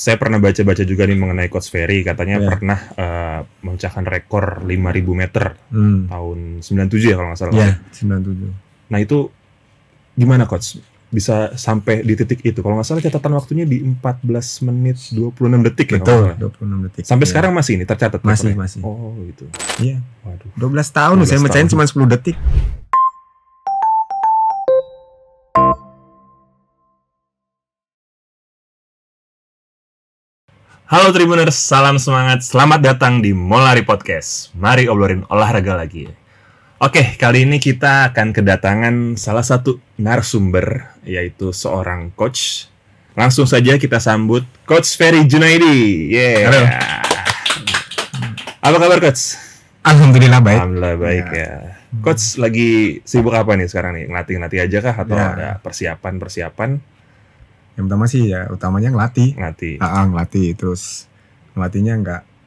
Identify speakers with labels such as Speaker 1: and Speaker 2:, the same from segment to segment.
Speaker 1: saya pernah baca-baca juga nih mengenai Coach Ferry, katanya
Speaker 2: Iya.
Speaker 1: pernah memecahkan rekor 5.000 meter tahun 97 ya kalau nggak salah.
Speaker 2: Iya, 97.
Speaker 1: Nah itu gimana Coach? Bisa sampai di titik itu? Kalau nggak salah catatan waktunya di 14 menit 26 detik ya?
Speaker 2: Betul, 26 detik.
Speaker 1: Sampai
Speaker 2: Iya.
Speaker 1: sekarang masih ini tercatat?
Speaker 2: Masih,
Speaker 1: rekornya?
Speaker 2: masih.
Speaker 1: Oh gitu.
Speaker 2: Iya.
Speaker 1: Waduh.
Speaker 2: 12 tahun
Speaker 1: 12
Speaker 2: saya mecahin
Speaker 1: tahun.
Speaker 2: cuma 10 detik.
Speaker 1: Halo Tribuners, salam semangat. Selamat datang di Molari Podcast. Mari obrolin olahraga lagi. Oke, kali ini kita akan kedatangan salah satu narasumber, yaitu seorang coach. Langsung saja kita sambut Coach Ferry Junaidi.
Speaker 2: Halo.
Speaker 1: Apa kabar Coach?
Speaker 2: Alhamdulillah baik.
Speaker 1: Alhamdulillah baik ya. Coach lagi sibuk apa nih sekarang nih? Ngelatih-ngelatih aja kah? Atau
Speaker 2: Ya.
Speaker 1: ada persiapan?
Speaker 2: Yang pertama sih ya utamanya ngelatih.
Speaker 1: Ngelatih.
Speaker 2: Ngelatih terus ngelatihnya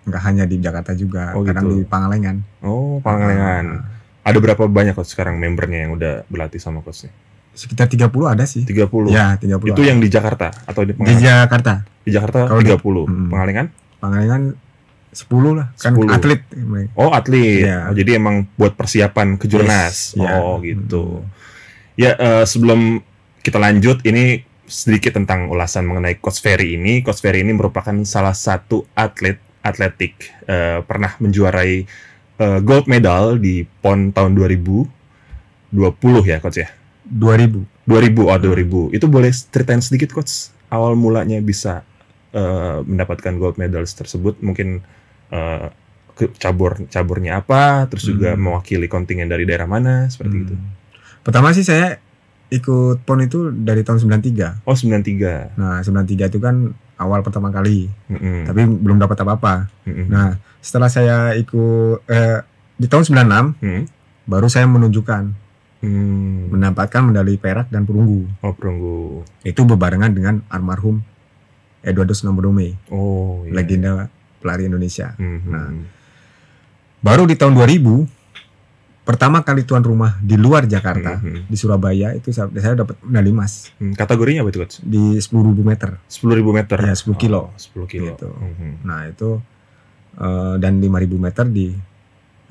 Speaker 2: nggak hanya di Jakarta juga,
Speaker 1: Oh,
Speaker 2: kadang
Speaker 1: gitu.
Speaker 2: di Pangalengan.
Speaker 1: Oh, Pangalengan. Ada berapa banyak Coach sekarang membernya yang udah berlatih sama Coach nih?
Speaker 2: Sekitar 30 ada sih.
Speaker 1: 30.
Speaker 2: Ya, 30.
Speaker 1: Itu
Speaker 2: ada.
Speaker 1: yang di Jakarta atau di
Speaker 2: Di
Speaker 1: Pangalengan?
Speaker 2: Jakarta.
Speaker 1: Di Jakarta
Speaker 2: Kalau di-
Speaker 1: 30. Pangalengan?
Speaker 2: Pangalengan 10 lah, kan
Speaker 1: 10.
Speaker 2: atlet.
Speaker 1: Oh, atlet.
Speaker 2: Iya.
Speaker 1: Oh, jadi emang buat persiapan ke Jurnas.
Speaker 2: Yes, iya.
Speaker 1: Oh, gitu. Ya, sebelum kita lanjut, ini sedikit tentang ulasan mengenai Coach Ferry ini. Coach Ferry ini merupakan salah satu atletik pernah menjuarai gold medal di PON tahun 2020 ya, Coach ya?
Speaker 2: 2000.
Speaker 1: 2000. Itu boleh ceritain sedikit, Coach? Awal mulanya bisa mendapatkan gold medal tersebut, mungkin caburnya apa, terus juga mewakili kontingen dari daerah mana, seperti itu.
Speaker 2: Pertama sih saya ikut PON itu dari tahun 93.
Speaker 1: Oh, 93.
Speaker 2: Nah, 93 itu kan awal pertama kali,
Speaker 1: Mm-mm.
Speaker 2: tapi belum dapat apa-apa.
Speaker 1: Mm-mm.
Speaker 2: Nah, setelah saya ikut di tahun 96
Speaker 1: Mm.
Speaker 2: baru saya menunjukkan
Speaker 1: Hmm.
Speaker 2: mendapatkan medali perak dan perunggu.
Speaker 1: Oh, perunggu.
Speaker 2: Itu berbarengan dengan almarhum Eduardo Snambodome,
Speaker 1: Oh, iya.
Speaker 2: legenda pelari Indonesia.
Speaker 1: Mhm.
Speaker 2: Nah, baru di tahun 2000 pertama kali tuan rumah di luar Jakarta, di Surabaya, itu saya dapat medali emas
Speaker 1: Kategorinya apa itu, Coach?
Speaker 2: di 10.000 meter.
Speaker 1: 10.000 meter.
Speaker 2: Ya, 10 kilo.
Speaker 1: Oh, 10 kilo.
Speaker 2: Gitu.
Speaker 1: Mhm.
Speaker 2: Nah, itu dan 5.000 meter di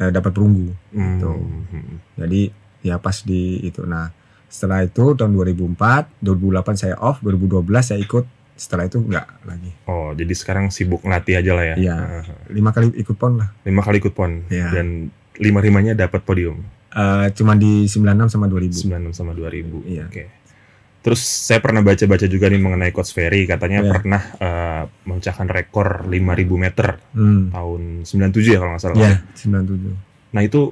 Speaker 2: dapat perunggu. Gitu.
Speaker 1: Mhm.
Speaker 2: Jadi ya pas di itu. Nah, setelah itu tahun 2004, 2008 saya off, 2012 saya ikut. Setelah itu enggak lagi.
Speaker 1: Oh, jadi sekarang sibuk ngelatih aja lah ya?
Speaker 2: Iya. 5 kali ikut PON lah.
Speaker 1: 5 kali ikut PON.
Speaker 2: Iya.
Speaker 1: Dan 5-5-nya dapat podium.
Speaker 2: Cuma di 96 sama 2000.
Speaker 1: 96 sama 2000.
Speaker 2: Iya.
Speaker 1: Oke. Terus saya pernah baca-baca juga nih mengenai Coach Ferry, katanya
Speaker 2: Iya.
Speaker 1: pernah memecahkan rekor 5.000 meter tahun 97 ya kalau nggak salah.
Speaker 2: Iya, 97.
Speaker 1: Nah itu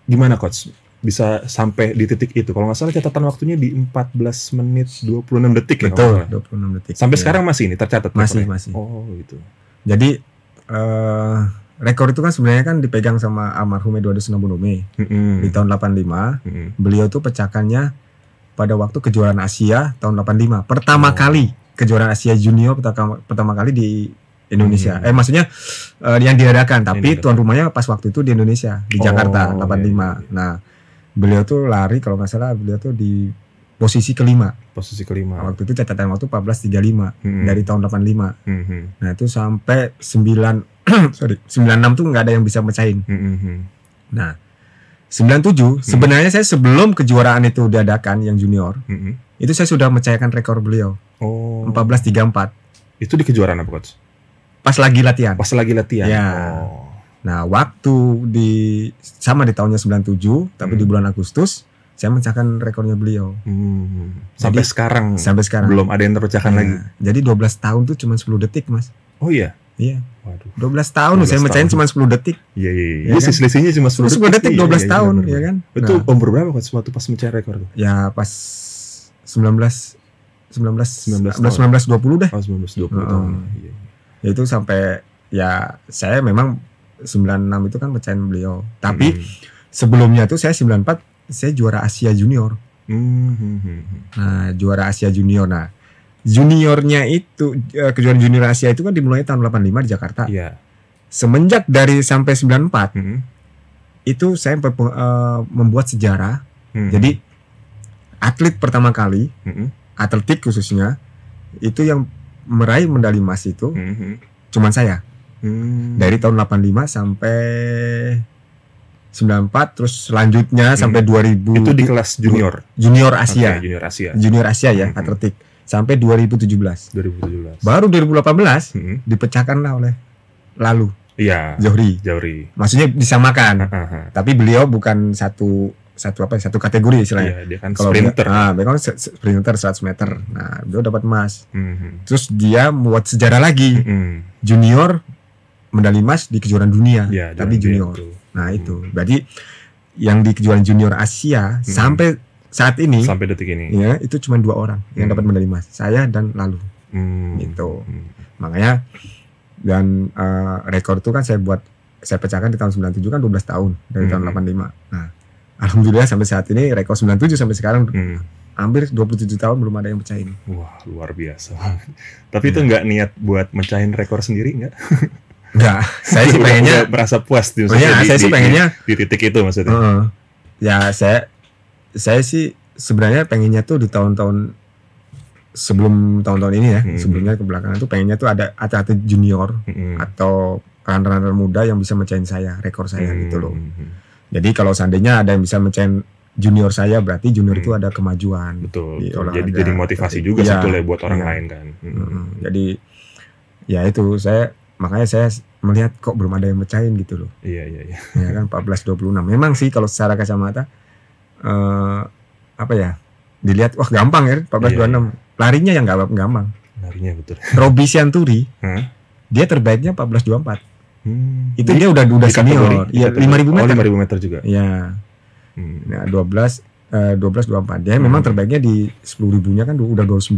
Speaker 1: gimana Coach? Bisa sampai di titik itu? Kalau nggak salah catatan waktunya di 14 menit 26 detik ya? kalau
Speaker 2: Betul,
Speaker 1: nggak salah.
Speaker 2: 26 detik.
Speaker 1: Sampai
Speaker 2: Iya.
Speaker 1: sekarang masih ini tercatat?
Speaker 2: Masih,
Speaker 1: rekornya?
Speaker 2: masih.
Speaker 1: Oh gitu.
Speaker 2: Jadi rekor itu kan sebenarnya kan dipegang sama almarhum Eduardo Snambodome di tahun 85. Beliau tuh pecahkannya pada waktu kejuaraan Asia tahun 85. Pertama kali kejuaraan Asia Junior pertama kali di Indonesia. Maksudnya yang diadakan, tapi tuan rumahnya pas waktu itu di Indonesia, di Jakarta 85.
Speaker 1: Iya.
Speaker 2: Nah, beliau tuh lari kalau nggak salah beliau tuh di posisi kelima.
Speaker 1: Posisi kelima.
Speaker 2: Waktu itu catatan waktu 14.35 dari tahun 85. Nah, itu sampai 96 tuh nggak ada yang bisa mecahin. Nah, 97 sebenarnya saya sebelum kejuaraan itu diadakan yang junior, itu saya sudah mecahkan rekor beliau.
Speaker 1: Oh.
Speaker 2: 14.34.
Speaker 1: Itu di kejuaraan apa, Coach?
Speaker 2: Pas lagi latihan.
Speaker 1: Pas lagi latihan.
Speaker 2: Ya.
Speaker 1: Oh.
Speaker 2: Nah, waktu di tahunnya 97, tapi di bulan Agustus saya mecahkan rekornya beliau.
Speaker 1: Sampai
Speaker 2: Jadi,
Speaker 1: sekarang.
Speaker 2: Sampai sekarang.
Speaker 1: Belum ada yang terpecahkan
Speaker 2: Ya,
Speaker 1: lagi.
Speaker 2: Jadi 12 tahun tuh cuma 10 detik, Mas.
Speaker 1: Oh iya.
Speaker 2: Iya.
Speaker 1: Waduh.
Speaker 2: 12 tahun
Speaker 1: 12
Speaker 2: saya mecahin
Speaker 1: tahun.
Speaker 2: cuma 10 detik.
Speaker 1: Iya.
Speaker 2: Ya
Speaker 1: Iya,
Speaker 2: kan?
Speaker 1: selisihnya cuma 10
Speaker 2: detik,
Speaker 1: Iya,
Speaker 2: 12
Speaker 1: iya,
Speaker 2: tahun,
Speaker 1: bener,
Speaker 2: ya
Speaker 1: bener.
Speaker 2: kan?
Speaker 1: Itu
Speaker 2: Nah.
Speaker 1: umur berapa Coach waktu pas mencari rekor tuh?
Speaker 2: Ya pas 19
Speaker 1: tahun.
Speaker 2: 1920 deh.
Speaker 1: Oh, 19-20 tahun. Iya.
Speaker 2: Ya, itu sampai ya saya memang 96 itu kan pecahin beliau. Tapi sebelumnya tuh saya 94 saya juara Asia Junior. Nah, juara Asia Junior. Nah, juniornya itu kejuaraan junior Asia itu kan dimulai tahun 85 di Jakarta.
Speaker 1: Iya.
Speaker 2: Semenjak dari sampai 94 itu saya membuat sejarah. Jadi atlet pertama kali atletik khususnya itu yang meraih medali emas itu cuman saya. Dari tahun 85 sampai 94, terus selanjutnya sampai 2000.
Speaker 1: Itu di kelas junior.
Speaker 2: Junior Asia.
Speaker 1: Okay, junior Asia.
Speaker 2: Junior Asia ya, atletik. Sampai 2017. Baru 2018 dipecahkanlah oleh Lalu.
Speaker 1: Iya.
Speaker 2: Zohri. Maksudnya disamakan. Tapi beliau bukan satu kategori istilahnya.
Speaker 1: Iya, dia kan sprinter.
Speaker 2: Dia kan sprinter 100 meter. Nah, beliau dapat emas. Terus dia membuat sejarah lagi. Junior medali emas di kejuaraan dunia,
Speaker 1: ya,
Speaker 2: tapi junior. Nah, itu. Berarti yang di kejuaraan junior Asia sampai saat ini,
Speaker 1: sampai detik ini,
Speaker 2: ya, itu cuma 2 orang yang dapat medali emas. Saya dan Lalu. Gitu. Makanya dan rekor itu kan saya pecahkan di tahun 97 kan 12 tahun dari tahun 85. Nah, alhamdulillah sampai saat ini rekor 97 sampai sekarang hampir 27 tahun belum ada yang pecahin.
Speaker 1: Wah, luar biasa. Tapi itu nggak niat buat mecahin rekor sendiri nggak?
Speaker 2: Nggak, saya sih pengennya
Speaker 1: merasa puas di titik itu maksudnya.
Speaker 2: Ya saya sih sebenarnya pengennya tuh di tahun-tahun sebelum tahun-tahun ini ya, sebelumnya ke belakangan tuh pengennya tuh ada atlet junior atau runner-runner muda yang bisa mecahin saya, rekor saya gitu loh. Jadi kalau seandainya ada yang bisa mecahin junior saya, berarti junior itu ada kemajuan.
Speaker 1: Betul. Jadi motivasi juga sebetulnya buat orang lain kan.
Speaker 2: Jadi ya itu makanya saya melihat kok belum ada yang mecahin gitu loh.
Speaker 1: Iya.
Speaker 2: Ya kan 14.26. Memang sih kalau secara kacamata dilihat wah gampang ya 14.26. Larinya yang nggak gampang.
Speaker 1: Larinya betul.
Speaker 2: Roby Sianturi dia terbaiknya 14.24. Itu dia udah senior. Iya, 5.000 meter.
Speaker 1: 5.000 meter juga.
Speaker 2: Iya. Nah, 12.24. Dia memang terbaiknya di 10.000-nya kan udah 29.50.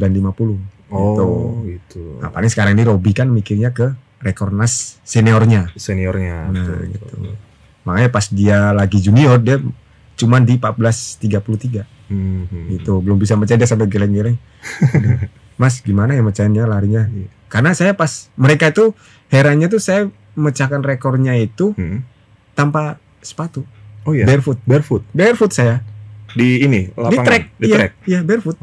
Speaker 1: Gitu.
Speaker 2: Nah, paling sekarang ini Roby kan mikirnya ke rekornas seniornya. Nah, gitu. Makanya pas dia lagi junior dia cuma di 14.33. Gitu, belum bisa mecahin, dia sampai geleng-geleng. Mas, gimana ya mecahinnya larinya? Karena saya pas mereka itu herannya tuh saya memecahkan rekornya itu tanpa sepatu.
Speaker 1: Oh iya.
Speaker 2: Barefoot saya.
Speaker 1: Di ini lapangan.
Speaker 2: Di track. Iya, barefoot.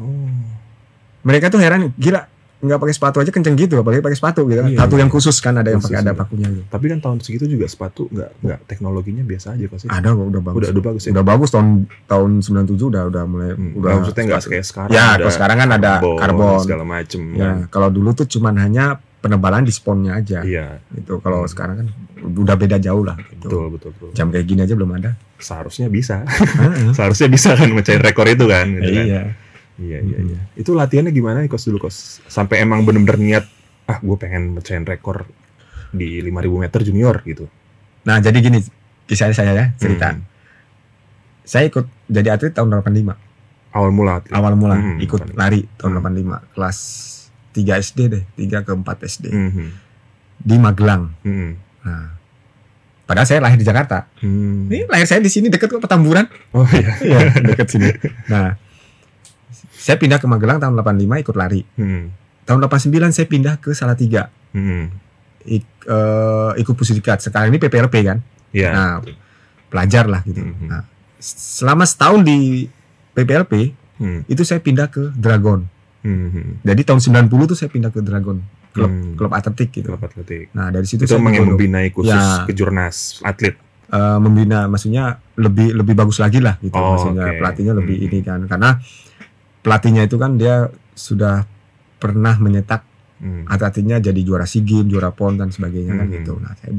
Speaker 2: Mereka tuh heran, gila, nggak pakai sepatu aja kenceng gitu, apalagi pakai sepatu gitu kan. Sepatu yang khusus kan, ada yang pakai ada pakunya gitu.
Speaker 1: Tapi kan tahun segitu juga sepatu nggak teknologinya biasa aja pasti.
Speaker 2: Ada kok, udah bagus.
Speaker 1: Udah bagus ya.
Speaker 2: Udah bagus tahun 97 udah mulai
Speaker 1: maksudnya nggak kayak sekarang.
Speaker 2: Ya, kalau sekarang kan ada karbon
Speaker 1: segala macem.
Speaker 2: Ya, kalau dulu tuh cuman hanya penebalan di sponnya aja.
Speaker 1: Iya.
Speaker 2: Itu kalau sekarang kan udah beda jauh lah gitu.
Speaker 1: Betul.
Speaker 2: Jam kayak gini aja belum ada.
Speaker 1: Seharusnya bisa. Seharusnya bisa kan mecahin rekor itu kan gitu kan. Iya. Itu latihannya gimana nih Kos dulu Kos? Sampai emang bener-bener niat, gue pengen mecahin rekor di 5.000 meter junior gitu.
Speaker 2: Nah, jadi gini kisah saya ya, cerita. Saya ikut jadi atlet tahun 85.
Speaker 1: Awal mula
Speaker 2: ikut lari tahun 85, kelas 3 SD deh, 3 ke 4 SD. Di Magelang. Nah, padahal saya lahir di Jakarta. Ini lahir saya di sini dekat ke Petamburan.
Speaker 1: Oh iya.
Speaker 2: Iya, dekat sini. Nah, saya pindah ke Magelang tahun 85 ikut lari. Tahun 89 saya pindah ke Salatiga. Ikut Pusdikat. Sekarang ini PPLP kan.
Speaker 1: Yeah.
Speaker 2: Nah, pelajar lah gitu. Nah, selama setahun di PPLP itu saya pindah ke Dragon. Jadi tahun 90 tuh saya pindah ke Dragon, klub atletik gitu.
Speaker 1: Klub atletik.
Speaker 2: Nah, dari situ
Speaker 1: itu
Speaker 2: saya
Speaker 1: membinai khusus kejurnas atlet.
Speaker 2: Membina, maksudnya lebih bagus lagi lah gitu. Maksudnya pelatihnya lebih ini kan, karena pelatihnya itu kan dia sudah pernah menyetak atletnya jadi juara SEA Games, juara PON dan sebagainya kan gitu. Nah, saya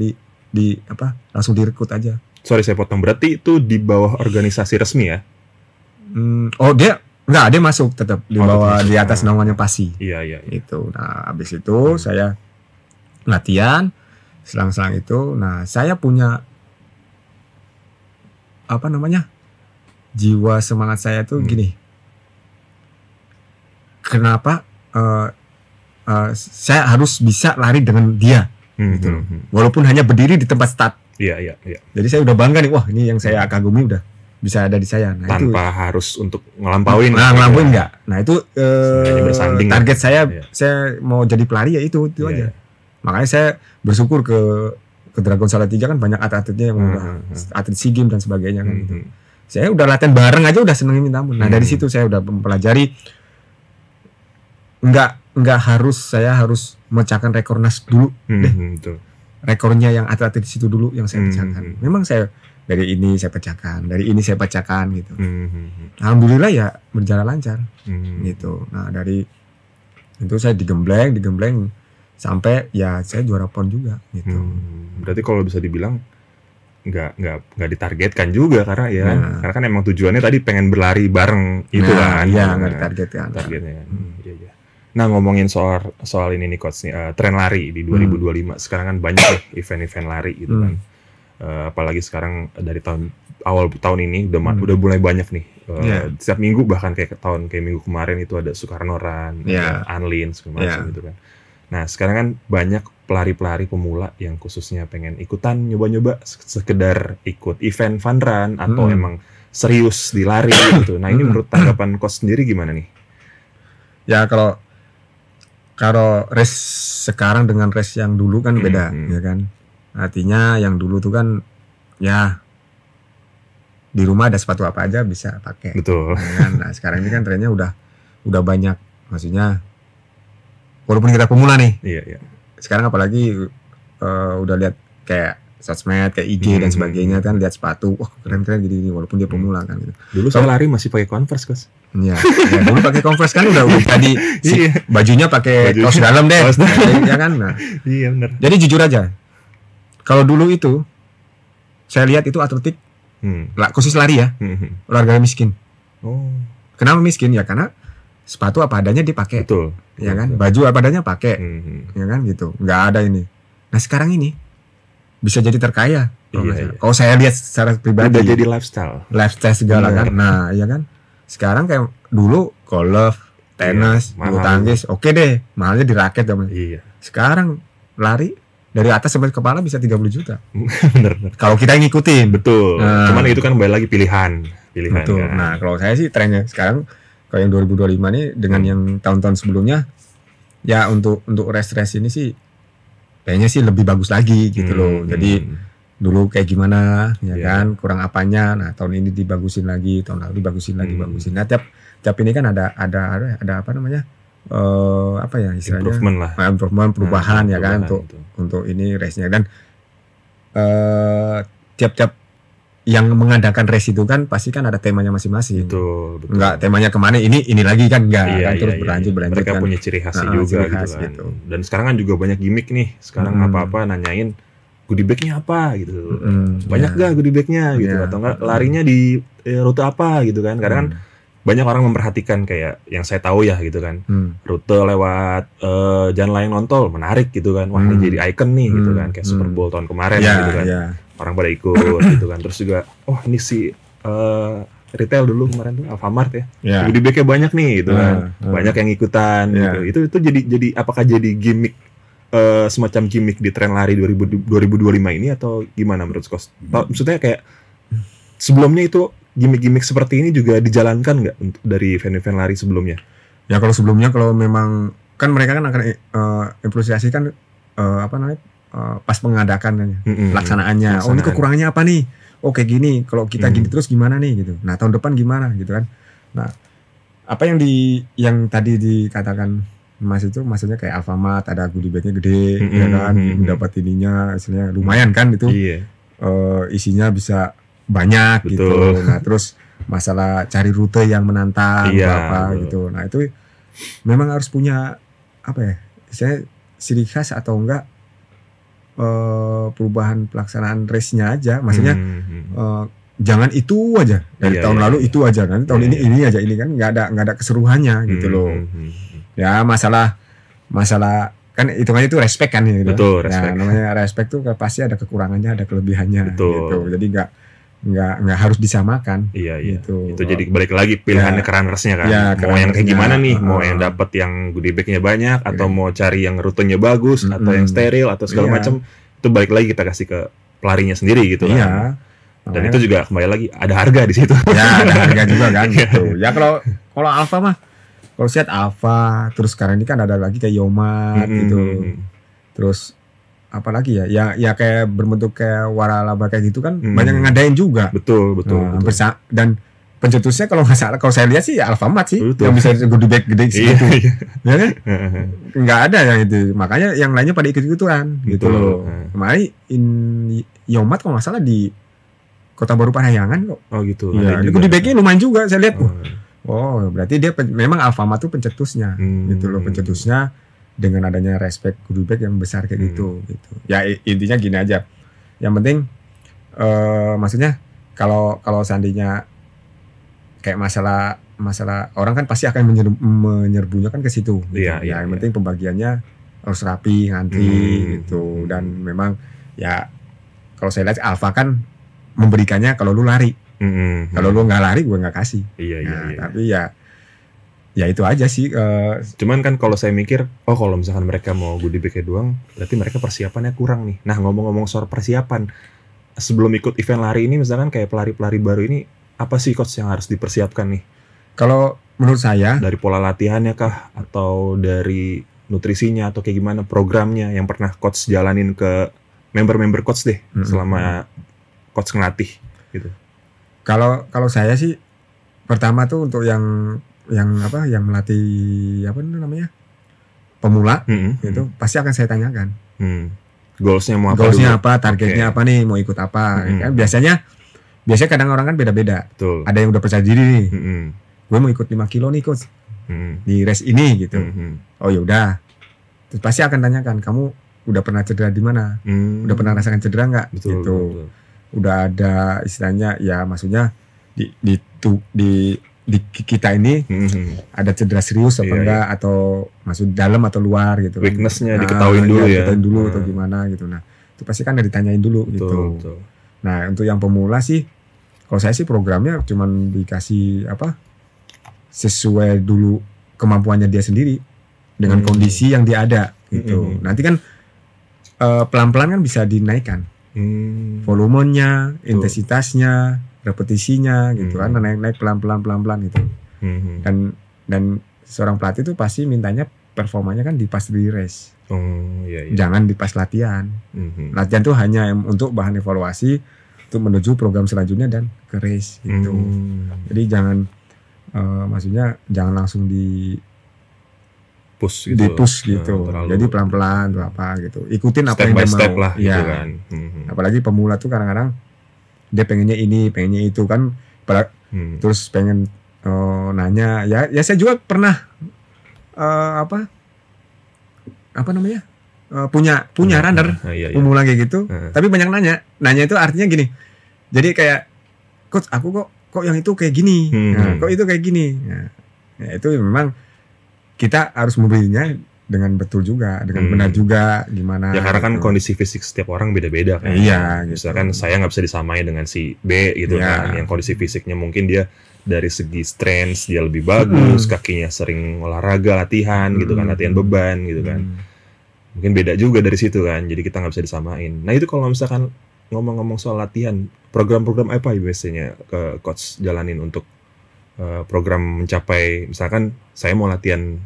Speaker 2: langsung direkrut aja.
Speaker 1: Sorry saya potong, berarti itu di bawah organisasi resmi ya?
Speaker 2: Dia masuk tetap di bawah, di atas namanya PASI.
Speaker 1: Iya.
Speaker 2: Itu. Nah, habis itu saya latihan, selang-selang itu. Nah, saya punya jiwa semangat saya tuh gini. Kenapa saya harus bisa lari dengan dia gitu loh. Walaupun hanya berdiri di tempat start.
Speaker 1: Iya.
Speaker 2: Jadi saya udah bangga nih, wah ini yang saya kagumi udah bisa ada di saya. Nah,
Speaker 1: tanpa itu harus untuk ngelampauin.
Speaker 2: Enggak. Nah, itu target saya.
Speaker 1: Iya.
Speaker 2: Saya mau jadi pelari ya itu aja. Makanya saya bersyukur ke Dragon Salatiga kan banyak atletnya yang udah atlet SEA Games dan sebagainya kan gitu. Saya udah latihan bareng aja udah seneng minta ampun. Nah, dari situ saya udah mempelajari nggak nggak harus saya harus memecahkan rekor nas dulu deh.
Speaker 1: Betul.
Speaker 2: Rekornya yang atlet di situ dulu yang saya pecahkan. Memang saya dari ini saya pecahkan, dari ini saya pecahkan gitu. Alhamdulillah ya berjalan lancar gitu. Nah dari itu saya digembleng sampai ya saya juara PON juga gitu.
Speaker 1: Berarti kalau bisa dibilang nggak ditargetkan juga karena karena kan emang tujuannya tadi pengen berlari bareng itu kan.
Speaker 2: Iya, nggak ditargetkan.
Speaker 1: Targetnya kan. Iya. Nah, ngomongin soal ini nih coach nih, tren lari di 2025. Sekarang kan banyak nih event-event lari gitu kan. Apalagi sekarang dari awal tahun ini udah mulai banyak nih. Setiap minggu bahkan kayak minggu kemarin itu ada Soekarno Run, Anlin segala macam gitu kan. Nah, sekarang kan banyak pelari-pelari pemula yang khususnya pengen ikutan nyoba-nyoba sekedar ikut event fun run atau emang serius di lari gitu. Nah, ini menurut tanggapan coach sendiri gimana nih?
Speaker 2: Ya kalau race sekarang dengan race yang dulu kan beda, ya kan. Artinya yang dulu tuh kan ya di rumah ada sepatu apa aja bisa pakai.
Speaker 1: Betul.
Speaker 2: Ya kan? Nah, sekarang ini kan trennya udah banyak, maksudnya walaupun kita pemula nih.
Speaker 1: Iya.
Speaker 2: Sekarang apalagi udah lihat kayak sosmed, kayak IG dan sebagainya kan, lihat sepatu, wah keren-keren gini walaupun dia pemula kan gitu.
Speaker 1: Dulu saya lari masih pakai Converse, Coach.
Speaker 2: Iya, dulu pakai Converse kan udah tadi bajunya pakai kaos dalam deh. Ya kan? Nah.
Speaker 1: Iya benar.
Speaker 2: Jadi jujur aja. Kalau dulu itu saya lihat itu atletik khusus lari ya. Olahraga miskin.
Speaker 1: Oh.
Speaker 2: Kenapa miskin? Ya karena sepatu apa adanya dipakai.
Speaker 1: Betul.
Speaker 2: Ya kan? Baju apa adanya pakai. Ya kan gitu. Nggak ada ini. Nah, sekarang ini bisa jadi terkaya. Kalau saya lihat secara pribadi.
Speaker 1: Udah jadi lifestyle
Speaker 2: segala kan. Nah, ya kan. Sekarang kayak dulu golf, tenis, bulu tangkis, oke deh, mahalnya di raket dong.
Speaker 1: Iya.
Speaker 2: Sekarang lari dari atas sampai kepala bisa 30 juta.
Speaker 1: Bener.
Speaker 2: Kalau kita ngikutin.
Speaker 1: Betul. Cuman itu kan kembali lagi pilihan.
Speaker 2: Betul.
Speaker 1: Kan.
Speaker 2: Nah, kalau saya sih trennya sekarang kalau yang 2025 ini dengan yang tahun-tahun sebelumnya, ya untuk race ini sih kayaknya sih lebih bagus lagi gitu loh. Jadi dulu kayak gimana ya kan, kurang apanya. Nah, tahun ini dibagusin lagi, tahun lalu dibagusin lagi, bagusin. Nah, tiap ini kan ada apa namanya? Apa ya istilahnya? Improvement, perubahan ya kan untuk ini race-nya. Dan tiap yang mengadakan race itu kan pasti kan ada temanya masing-masing.
Speaker 1: Betul.
Speaker 2: Enggak temanya kemana ini lagi kan enggak kan terus berlanjut
Speaker 1: mereka
Speaker 2: kan.
Speaker 1: Punya ciri khasnya juga gitu kan. Dan sekarang kan juga banyak gimmick nih. Sekarang apa-apa nanyain goodie bag-nya apa gitu. Banyak gak goodie bag-nya gitu atau enggak larinya di rute apa gitu kan. Karena kan banyak orang memperhatikan kayak yang saya tahu ya gitu kan. Rute lewat jalan layang Nontol menarik gitu kan. Wah, ini jadi icon nih gitu kan kayak Super Bowl tahun kemarin gitu kan. Orang pada ikut gitu kan. Terus juga ini si retail dulu kemarin tuh Alfamart ya. Goodie bag-nya banyak nih gitu kan. Banyak yang ikutan gitu. Itu jadi apakah jadi gimmick semacam gimmick di tren lari 2025 ini atau gimana menurut Coach? Maksudnya kayak sebelumnya itu gimmick-gimmick seperti ini juga dijalankan nggak dari event-event lari sebelumnya?
Speaker 2: Ya kalau sebelumnya kalau memang kan mereka kan akan improvisasi kan pas mengadakan pelaksanaannya. Ini kekurangannya apa nih? Kayak gini. Kalau kita gini terus gimana nih gitu. Nah, tahun depan gimana gitu kan. Nah, apa yang tadi dikatakan Mas itu maksudnya kayak Alfamart ada goodie bag-nya gede ya kan, dapat ininya istilahnya lumayan kan itu. Isinya bisa banyak gitu. Nah, terus masalah cari rute yang menantang gitu. Nah, itu memang harus punya apa ya? Istilahnya ciri khas atau enggak perubahan pelaksanaan race-nya aja. Maksudnya jangan itu aja dari tahun lalu itu aja kan. Tahun ini aja ini kan nggak ada keseruannya gitu loh. Ya masalah kan hitungannya itu respect kan gitu.
Speaker 1: Betul,
Speaker 2: respect. Namanya respect tuh pasti ada kekurangannya, ada kelebihannya gitu. Jadi nggak harus disamakan. Gitu.
Speaker 1: Itu jadi balik lagi pilihannya ke runnersnya kan. Mau yang kayak gimana nih? Mau yang dapat yang goodie bag-nya banyak atau mau cari yang rutenya bagus atau yang steril atau segala macam. Itu balik lagi kita kasih ke pelarinya sendiri gitu kan. Dan itu juga kembali lagi ada harga di situ.
Speaker 2: Ya, ada harga juga kan gitu. Ya kalau Alfa mah kalau lihat Alfa, terus sekarang ini kan ada lagi kayak Yomat gitu. Terus apa lagi ya kayak berbentuk kayak waralaba kayak gitu kan banyak yang ngadain juga.
Speaker 1: Betul.
Speaker 2: Dan pencetusnya kalau nggak salah, kalau saya lihat sih ya Alfamart sih yang bisa goodie bag gede segitu. Ya kan? Nggak ada yang itu. Makanya yang lainnya pada ikut-ikutan gitu loh. Kemarin Yomat kalau nggak salah di Kota Baru Parahyangan kok.
Speaker 1: Oh gitu.
Speaker 2: Iya, goodie bagnya lumayan juga saya lihat. Oh, berarti dia memang Alfamart tuh pencetusnya gitu loh, pencetusnya dengan adanya respect goodie bag yang besar kayak gitu. Ya intinya gini aja. Yang penting maksudnya kalau seandainya kayak masalah orang kan pasti akan menyerbunya kan ke situ. Gitu. Yang penting pembagiannya harus rapi, ngantri gitu. Dan memang ya kalau saya lihat Alfa kan memberikannya kalau lu lari. Kalau lu nggak lari gue nggak kasih. Tapi ya itu aja sih.
Speaker 1: Cuman kan kalau saya mikir, kalau misalkan mereka mau goodie bag doang, berarti mereka persiapannya kurang nih. Nah ngomong-ngomong soal persiapan, sebelum ikut event lari ini misalkan kayak pelari-pelari baru ini, apa sih coach yang harus dipersiapkan nih?
Speaker 2: Kalau menurut saya
Speaker 1: dari pola latihannya kah, atau dari nutrisinya, atau kayak gimana programnya yang pernah coach jalanin ke member-member coach deh selama coach ngelatih gitu.
Speaker 2: Kalau saya sih pertama tuh untuk yang melatih apa namanya pemula itu pasti akan saya tanyakan.
Speaker 1: Goalsnya mau apa?
Speaker 2: Goalsnya apa? Targetnya apa nih? Mau ikut apa? Kan biasanya kadang orang kan beda-beda.
Speaker 1: Betul.
Speaker 2: Ada yang udah percaya diri nih. Gue mau ikut 5 kilo nih coach. Di race ini gitu. Oh ya udah. Terus pasti akan tanyakan, kamu udah pernah cedera di mana? Udah pernah rasakan cedera nggak? Gitu. Betul. Udah ada istilahnya ya maksudnya di kita ini ada cedera serius apa enggak atau masuk dalam atau luar gitu.
Speaker 1: Weakness-nya diketahuin dulu ya.
Speaker 2: Diketahuin dulu atau gimana gitu. Nah, itu pasti kan ditanyain dulu gitu. Betul. Nah, untuk yang pemula sih kalau saya sih programnya cuman dikasih sesuai dulu kemampuannya dia sendiri dengan kondisi yang dia ada gitu. Nanti kan pelan-pelan kan bisa dinaikkan volumenya, intensitasnya, repetisinya gitu kan, naik pelan-pelan gitu. Dan seorang pelatih itu pasti mintanya performanya kan di pas di race. Jangan di pas latihan. Latihan tuh hanya untuk bahan evaluasi untuk menuju program selanjutnya dan ke race gitu. Jadi jangan maksudnya jangan langsung di push gitu. Jadi pelan-pelan tuh apa gitu. Ikutin apa yang dia mau. Step lah gitu kan. Apalagi pemula tuh kadang-kadang dia pengennya ini, pengennya itu kan. Terus pengen nanya ya saya juga pernah apa namanya? punya runner pemula kayak gitu, tapi banyak nanya itu artinya gini, jadi kayak coach aku kok yang itu kayak gini, kok itu kayak gini, ya itu memang kita harus memberinya dengan betul juga, dengan benar juga gimana
Speaker 1: ya, karena kan kondisi fisik setiap orang beda-beda kan.
Speaker 2: Gitu.
Speaker 1: Misalkan saya nggak bisa disamain dengan si B gitu kan, yang kondisi fisiknya mungkin dia dari segi strength dia lebih bagus, kakinya sering olahraga, latihan gitu kan, latihan beban gitu kan. Mungkin beda juga dari situ kan, jadi kita nggak bisa disamain. Nah itu kalau misalkan ngomong-ngomong soal latihan, program-program apa biasanya ke coach jalanin untuk program mencapai, misalkan saya mau latihan,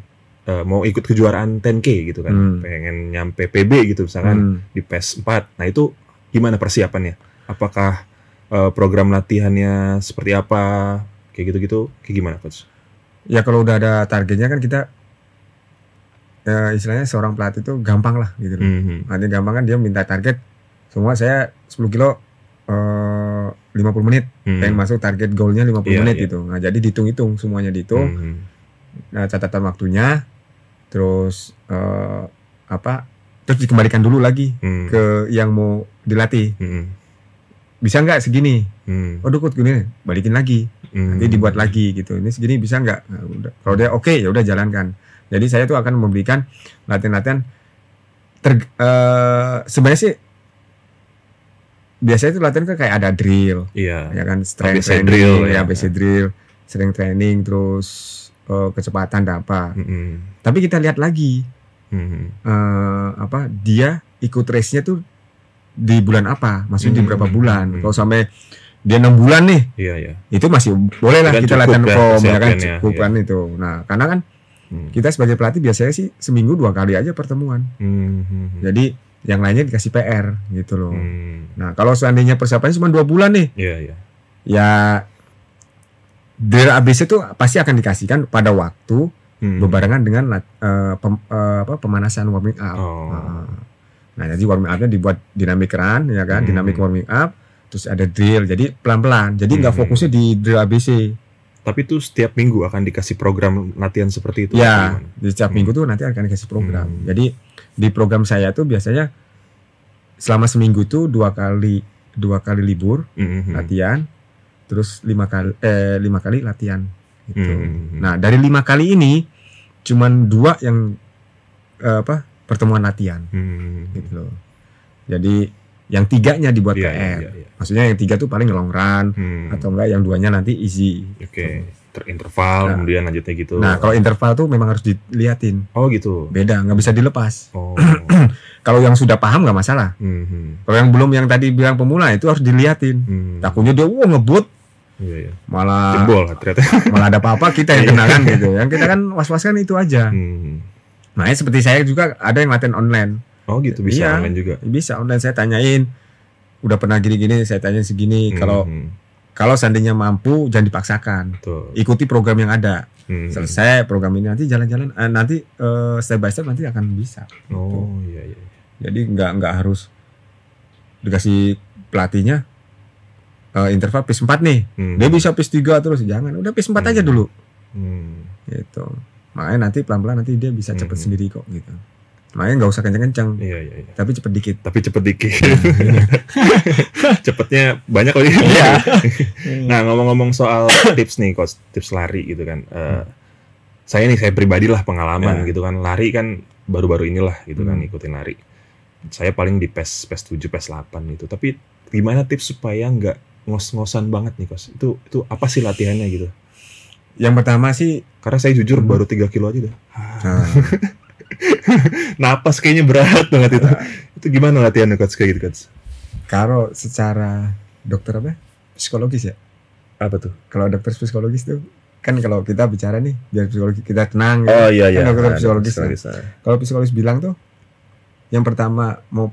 Speaker 1: mau ikut kejuaraan 10K gitu kan, pengen nyampe PB gitu misalkan di PES 4, nah itu gimana persiapannya? Apakah program latihannya seperti apa, kayak gitu-gitu, kayak gimana coach?
Speaker 2: Ya kalau udah ada targetnya kan kita istilahnya seorang pelatih itu gampang lah gitu. Nanti gampang kan dia minta target semua, saya 10 kilo 50 menit pengen masuk target goalnya 50 menit gitu. Nah jadi dihitung-hitung, semuanya dihitung. Nah catatan waktunya, terus terus dikembalikan dulu lagi ke yang mau dilatih. Bisa nggak segini? Waduh kok gini, balikin lagi. Nanti dibuat lagi gitu. Ini segini bisa nggak? Nah, udah. Kalau dia oke, ya udah jalankan. Jadi saya tuh akan memberikan latihan-latihan sebenarnya sih biasanya itu latihan kan kayak ada drill, ya kan, strength training, drill, basic drill, strength training, terus kecepatan dan apa. Tapi kita lihat lagi dia ikut race-nya tuh di bulan apa, maksudnya di berapa bulan. Kalau sampai dia 6 bulan nih, itu masih boleh lah kita latihan form, ya kan, cukup kan itu. Nah karena kan kita sebagai pelatih biasanya sih seminggu 2 kali aja pertemuan. Jadi yang lainnya dikasih PR gitu loh. Nah kalau seandainya persiapannya cuma 2 bulan nih, ya drill ABC itu pasti akan dikasihkan pada waktu berbarengan dengan pemanasan warming up. Nah, jadi warming up-nya dibuat dynamic run, ya kan, dynamic warming up, terus ada drill, jadi pelan-pelan. Jadi nggak fokusnya di drill ABC.
Speaker 1: Tapi itu setiap minggu akan dikasih program latihan seperti itu?
Speaker 2: Ya, di setiap minggu tuh nanti akan dikasih program. Jadi di program saya tuh biasanya selama seminggu tuh dua kali libur latihan, terus 5 kali latihan. Gitu. Nah, dari 5 kali ini cuman 2 yang pertemuan latihan, gitu loh. Jadi yang 3-nya dibuat PR. Maksudnya yang 3 tuh paling long run, atau enggak yang 2-nya nanti easy.
Speaker 1: Oke. Terinterval, kemudian lanjutnya gitu.
Speaker 2: Nah, kalau interval tuh memang harus diliatin.
Speaker 1: Oh gitu.
Speaker 2: Beda, nggak bisa dilepas. Kalau yang sudah paham nggak masalah. Kalau yang belum, yang tadi bilang pemula, itu harus diliatin. Takutnya dia ngebut. Malah
Speaker 1: jebol ternyata.
Speaker 2: Malah ada apa-apa kita yang kena kan gitu. Yang kita kan was-was kan itu aja. Makanya seperti saya juga ada yang latihan online.
Speaker 1: Oh gitu, bisa online juga.
Speaker 2: Bisa online, saya tanyain udah pernah gini-gini, saya tanya segini. Kalau seandainya mampu, jangan dipaksakan. Ikuti program yang ada. Selesai program ini nanti jalan-jalan, nanti step by step nanti akan bisa.
Speaker 1: Oh iya.
Speaker 2: Jadi nggak harus dikasih pelatihnya interval pace 4 nih. Dia bisa pace 3 terus, jangan. Udah pace 4 aja dulu. Gitu. Makanya nanti pelan-pelan nanti dia bisa cepet sendiri kok gitu. Makanya nggak usah kenceng-kenceng.
Speaker 1: Iya.
Speaker 2: Tapi cepet dikit.
Speaker 1: Cepetnya banyak kali. Iya. Nah, ngomong-ngomong soal tips nih, Coach, tips lari gitu kan. Saya pribadi lah pengalaman gitu kan. Lari kan baru-baru inilah gitu kan, ikutin lari. Saya paling di PES 7, PES 8 gitu. Tapi gimana tips supaya nggak ngos-ngosan banget nih, Coach? Itu apa sih latihannya gitu?
Speaker 2: Yang pertama sih,
Speaker 1: karena saya jujur baru 3 kilo aja dah. Napas kayaknya berat banget itu. Itu gimana latihannya, Coach, kayak gitu, Coach?
Speaker 2: Kalau secara dokter psikologis ya.
Speaker 1: Apa tuh?
Speaker 2: Kalau dokter psikologis tuh kan kalau kita bicara nih biar psikologi kita tenang.
Speaker 1: Oh iya.
Speaker 2: Kan dokter psikologis. Kalau psikologis bilang tuh yang pertama mau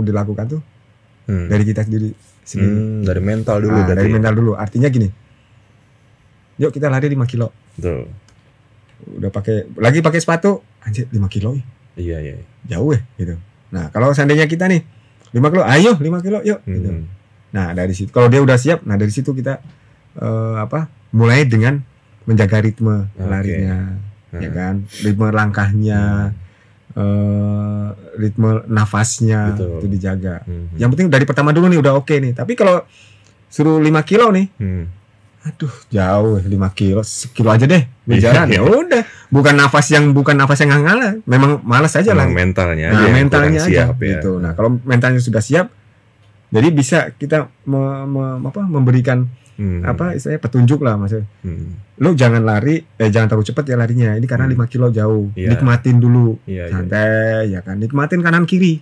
Speaker 2: dilakukan tuh dari kita sendiri.
Speaker 1: Dari mental dulu.
Speaker 2: Dari mental dulu. Artinya gini. Yuk kita lari 5 kilo.
Speaker 1: Betul.
Speaker 2: Udah pakai sepatu, anjir 5 kilo.
Speaker 1: Iya.
Speaker 2: Jauh gitu. Nah, kalau seandainya kita nih 5 kilo, ayo 5 kilo yuk gitu. Nah, dari situ kalau dia udah siap, nah dari situ kita mulai dengan menjaga ritme larinya, ya kan? Ritme langkahnya, ritme nafasnya itu dijaga. Yang penting dari pertama dulu nih udah oke nih. Tapi kalau suruh 5 kilo nih, aduh jauh 5 kilo, sekilo aja deh berjalan. Ya udah, bukan nafas yang ngalah, memang malas aja lah.
Speaker 1: Mentalnya
Speaker 2: aja. Mentalnya aja gitu. Nah, kalau mentalnya sudah siap, jadi bisa kita memberikan istilahnya petunjuk lah, maksudnya. Lu jangan lari, jangan terlalu cepat ya larinya. Ini karena 5 kilo jauh. Nikmatin dulu. Santai ya kan. Nikmatin kanan kiri.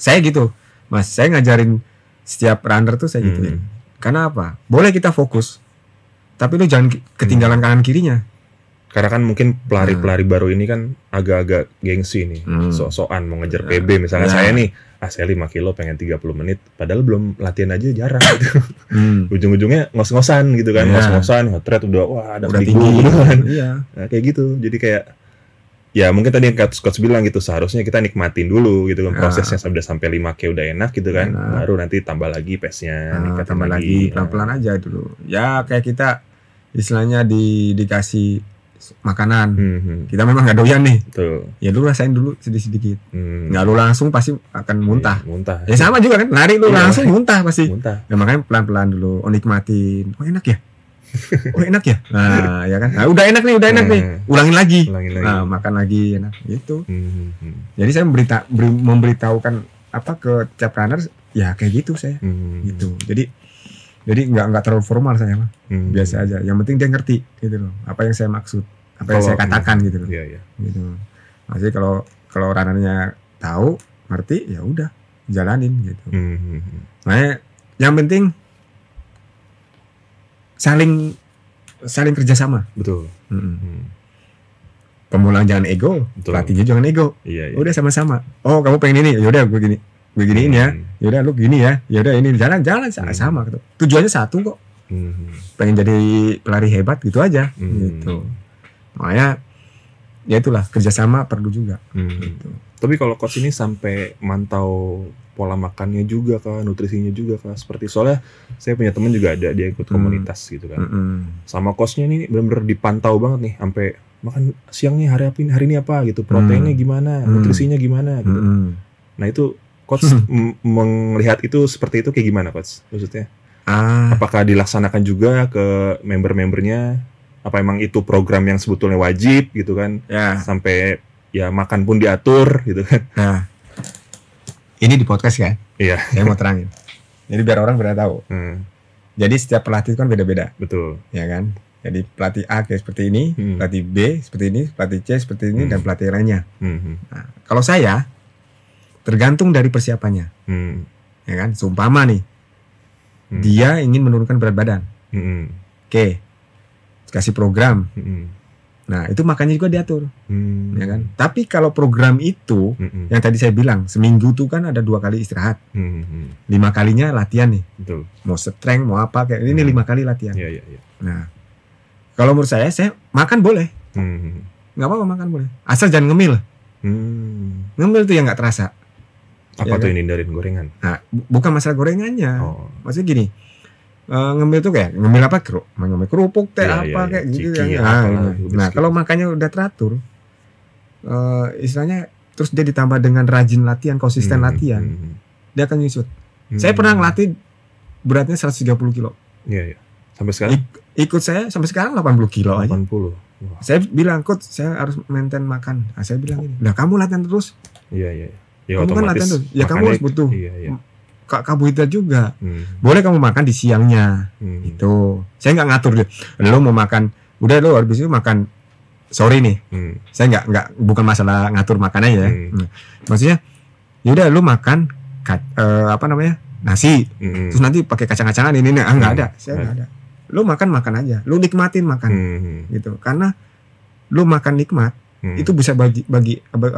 Speaker 2: Saya gitu. Mas, saya ngajarin setiap runner tuh saya gitu. Karena apa? Boleh kita fokus, tapi lu jangan ketinggalan kanan kirinya.
Speaker 1: Karena kan mungkin pelari-pelari baru ini kan agak-agak gengsi nih, sok-sokan mau ngejar PB. Misalnya saya nih, saya 5 kilo pengen 30 menit, padahal belum latihan aja jarang gitu. Ujung-ujungnya ngos-ngosan gitu kan, ngos-ngosan, nge-thread udah tinggi gitu kan. Nah, kayak gitu, jadi kayak ya mungkin tadi yang coach bilang gitu, seharusnya kita nikmatin dulu gitu kan, prosesnya sampai 5K udah enak gitu kan, baru nanti tambah lagi pace-nya,
Speaker 2: tambah lagi pelan-pelan aja dulu. Ya kayak kita istilahnya dikasih makanan, kita memang nggak doyan nih, ya lu rasain dulu sedikit-sedikit, nggak lu langsung pasti akan muntah. Ya sama juga kan, lari lu langsung muntah pasti. Ya makanya pelan-pelan dulu, nikmatin, enak ya. Enak ya. Nah, ya kan. Nah, udah enak nih. Ulangin lagi. Nah, makan lagi enak gitu. Jadi saya memberitahukan ke tiap runner ya kayak gitu saya. Gitu. Jadi enggak terlalu formal saya mah. Biasa aja. Yang penting dia ngerti gitu loh. Apa yang saya maksud, apa yang saya katakan gitu loh.
Speaker 1: Iya.
Speaker 2: Gitu. Maksudnya kalau runnernya tahu, ngerti, ya udah jalanin gitu. Makanya yang penting saling kerjasama.
Speaker 1: Betul.
Speaker 2: Pemula jangan ego, pelatihnya jangan ego.
Speaker 1: Iya.
Speaker 2: Udah sama-sama. Oh, kamu pengen ini, yaudah gue giniin ya. Yaudah lu gini ya. Yaudah ini jalan sama. Tujuannya satu kok. pengen jadi pelari hebat gitu aja, gitu. Makanya ya itulah, kerjasama perlu juga. Gitu.
Speaker 1: Tapi kalau coach ini sampai mantau pola makannya juga kah, nutrisinya juga kah, seperti soalnya saya punya teman juga ada, dia ikut komunitas gitu kan. Sama coachnya ini benar-benar dipantau banget nih, sampai makan siangnya hari ini apa gitu, proteinnya gimana, nutrisinya gimana gitu. Nah itu coach melihat itu seperti itu kayak gimana coach? Maksudnya apakah dilaksanakan juga ke member-membernya? Apa emang itu program yang sebetulnya wajib gitu kan?
Speaker 2: Ya.
Speaker 1: Sampai ya makan pun diatur gitu kan?
Speaker 2: Nah, ini di podcast kan?
Speaker 1: Iya.
Speaker 2: Saya mau terangin. Jadi biar orang pada tahu. Jadi setiap pelatih kan beda-beda.
Speaker 1: Betul.
Speaker 2: Ya kan? Jadi pelatih A kayak seperti ini, pelatih B seperti ini, pelatih C seperti ini, dan pelatih lainnya. Nah, kalau saya tergantung dari persiapannya. Ya kan? Seumpama nih, dia ingin menurunkan berat badan. Oke. Kasih program. Nah, itu makannya juga diatur. Ya kan? Tapi kalau program itu yang tadi saya bilang, seminggu tuh kan ada 2 kali istirahat. 5 kalinya latihan nih.
Speaker 1: Betul.
Speaker 2: Mau strength, mau apa kayak ini 5 kali latihan.
Speaker 1: Iya.
Speaker 2: Nah, kalau menurut saya makan boleh. Nggak apa-apa makan boleh. Asal jangan ngemil. Ngemil tuh yang nggak terasa.
Speaker 1: Apa
Speaker 2: Ya
Speaker 1: tuh
Speaker 2: kan?
Speaker 1: yang hindarin gorengan?
Speaker 2: Nah, bukan masalah gorengannya.
Speaker 1: Oh.
Speaker 2: Maksudnya gini, ngemil tuh kayak ngemil apa, ngemil kerupuk teh
Speaker 1: Iya,
Speaker 2: apa
Speaker 1: iya,
Speaker 2: kayak gitu
Speaker 1: ciki,
Speaker 2: kan.
Speaker 1: apa,
Speaker 2: Nah, kalau makannya udah teratur, istilahnya terus dia ditambah dengan rajin latihan, konsisten latihan, dia akan nyusut. Saya pernah ngelatih beratnya 130 kilo.
Speaker 1: Iya. Sampai sekarang?
Speaker 2: Ikut saya sampai sekarang 80 kilo
Speaker 1: 80.
Speaker 2: aja.
Speaker 1: Wah.
Speaker 2: Saya bilang, coach, saya harus maintain makan. Nah, saya bilang ini, lah kamu latihan terus.
Speaker 1: Iya. Ya,
Speaker 2: Kamu kan latihan terus. Ya kamu harus butuh
Speaker 1: Iya.
Speaker 2: karbohidrat juga. Boleh kamu makan di siangnya. Itu. Saya nggak ngatur dia. Lo mau makan, udah lo habis itu makan sore nih. Saya nggak bukan masalah ngatur makanannya ya. Maksudnya, yaudah lo makan nasi. Terus nanti pakai kacang-kacangan ini nggak ada. Saya nggak ada. Lo makan aja. Lo nikmatin makan. Gitu. Karena lo makan nikmat, itu bisa bagi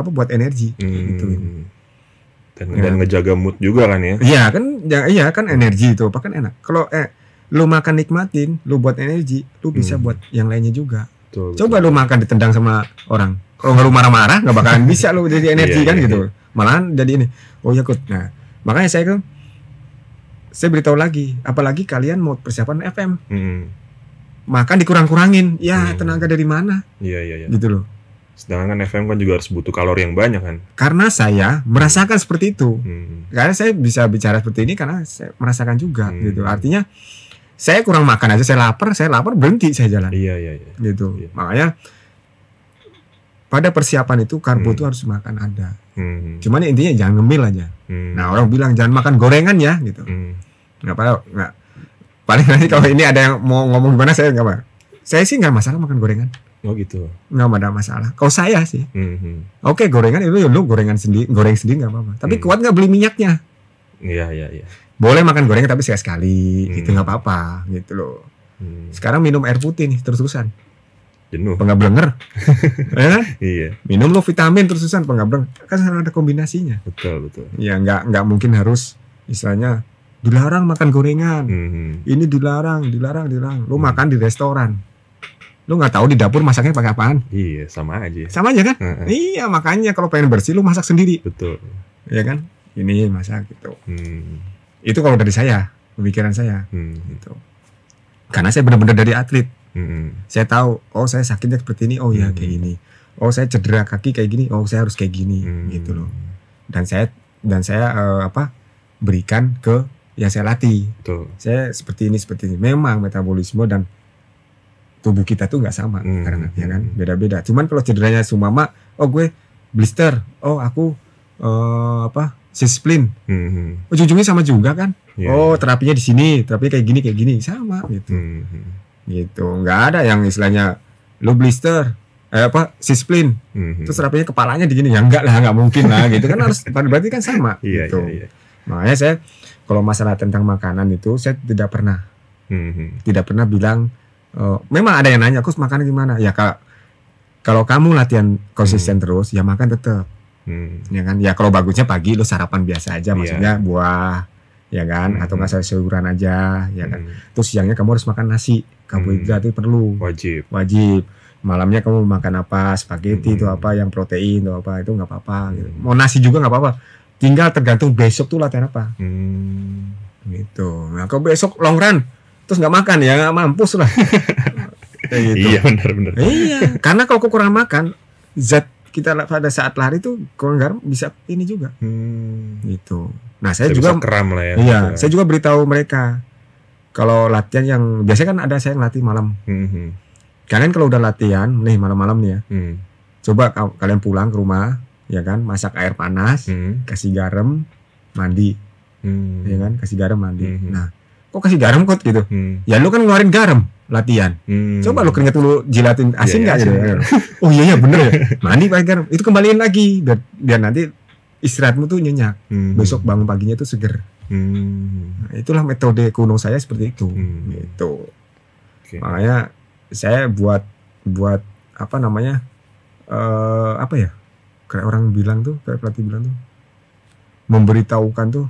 Speaker 2: buat energi. Gitu.
Speaker 1: Dan ngejaga mood juga kan ya?
Speaker 2: Iya kan energi itu, apa kan enak. Kalau lu makan nikmatin, lu buat energi, lu bisa buat yang lainnya juga.
Speaker 1: Betul.
Speaker 2: Coba lu makan ditendang sama orang, kalau nggak lu marah-marah nggak bakalan bisa lu jadi energi kan gitu. Malahan jadi ini, oh ya Kut. Nah makanya saya beritahu lagi, apalagi kalian mau persiapan FM, makan dikurang-kurangin, ya tenaga dari mana?
Speaker 1: Iya.
Speaker 2: Gitu loh.
Speaker 1: Sedangkan FM kan juga harus butuh kalori yang banyak kan?
Speaker 2: Karena saya merasakan seperti itu. Karena saya bisa bicara seperti ini karena saya merasakan juga gitu. Artinya saya kurang makan aja, saya lapar berhenti saya jalan.
Speaker 1: Iya.
Speaker 2: Gitu. Makanya pada persiapan itu karbo itu harus makan ada. Cuman intinya jangan ngemil aja. Nah, orang bilang jangan makan gorengan ya gitu. Nggak apa-apa. Paling nanti kalau ini ada yang mau ngomong gimana saya nggak apa. Saya sih nggak masalah makan gorengan.
Speaker 1: Oh gitu.
Speaker 2: Nggak ada masalah. Kalau saya sih, oke, gorengan itu lu goreng sendiri nggak apa-apa. Tapi kuat nggak beli minyaknya?
Speaker 1: Iya.
Speaker 2: Boleh makan gorengan tapi sekali, gitu nggak apa-apa, gitu loh. Sekarang minum air putih nih terus-terusan.
Speaker 1: Jenuh.
Speaker 2: Nggak blenger, ya kan?
Speaker 1: Iya.
Speaker 2: Minum lo vitamin terus-terusan, nggak blenger. Kan ada kombinasinya.
Speaker 1: Betul.
Speaker 2: Ya nggak mungkin harus istilahnya dilarang makan gorengan. Ini dilarang. Lo makan di restoran. Lu nggak tahu di dapur masaknya pakai apaan?
Speaker 1: Iya, sama aja
Speaker 2: kan? Iya, makanya kalau pengen bersih lu masak sendiri.
Speaker 1: Betul.
Speaker 2: Iya kan? Ini masak gitu. Itu kalau dari saya, pemikiran saya. Gitu. Karena saya benar-benar dari atlet. Saya tahu, oh saya sakitnya seperti ini, oh ya kayak gini. Oh saya cedera kaki kayak gini, oh saya harus kayak gini, gitu loh. Dan saya berikan ke yang saya latih.
Speaker 1: Betul.
Speaker 2: Saya seperti ini. Memang metabolisme dan tubuh kita tuh nggak sama karena ya kan beda-beda. Cuman kalau cederanya sumama, oh gue blister, oh aku sisplin, ujung-ujungnya sama juga kan. Oh terapinya di sini, terapinya kayak gini sama gitu. Gitu, nggak ada yang istilahnya lo blister, sisplin, terus terapinya kepalanya di gini, ya nggak mungkin lah gitu kan, harus berarti kan sama. Gitu. Iya. Makanya saya kalau masalah tentang makanan itu saya tidak pernah bilang. Memang ada yang nanya, Kus makan gimana? Ya kalau kamu latihan konsisten terus, ya makan tetap. Ya kan? Ya kalau bagusnya pagi lo sarapan biasa aja, maksudnya buah, ya kan, atau nggak sayuran aja, ya kan. Terus siangnya kamu harus makan nasi, karbohidrat itu perlu, wajib. Malamnya kamu makan apa, spaghetti itu apa, yang protein itu apa, itu nggak apa-apa. Gitu. Mau nasi juga nggak apa-apa, tinggal tergantung besok tuh latihan apa. Gitu. Nah kalau besok long run terus nggak makan ya nggak mampus lah. Kayak gitu.
Speaker 1: Iya benar-benar.
Speaker 2: Iya, karena kalau kurang makan zat kita pada saat lari tuh kurang garam bisa ini juga. Gitu. Nah saya juga
Speaker 1: kram lah ya.
Speaker 2: Iya, saya juga beritahu mereka kalau latihan yang biasanya kan ada saya yang latih malam. Kalian kalau udah latihan nih malam-malam nih ya, coba kalian pulang ke rumah, ya kan, masak air panas, kasih garam, mandi, ya kan, kasih garam mandi. Nah, kok kasih garam kok gitu? Ya lu kan ngeluarin garam latihan. Coba lu keringat dulu jilatin asin nggak gitu? Oh iya bener ya, mandi pakai garam, itu kembaliin lagi biar nanti istirahatmu tuh nyenyak, besok bangun paginya tuh seger. Nah, itulah metode kuno saya seperti itu. Gitu. Makanya saya buat apa namanya apa ya, kayak orang bilang tuh, kayak pelatih bilang tuh, memberitahukan tuh,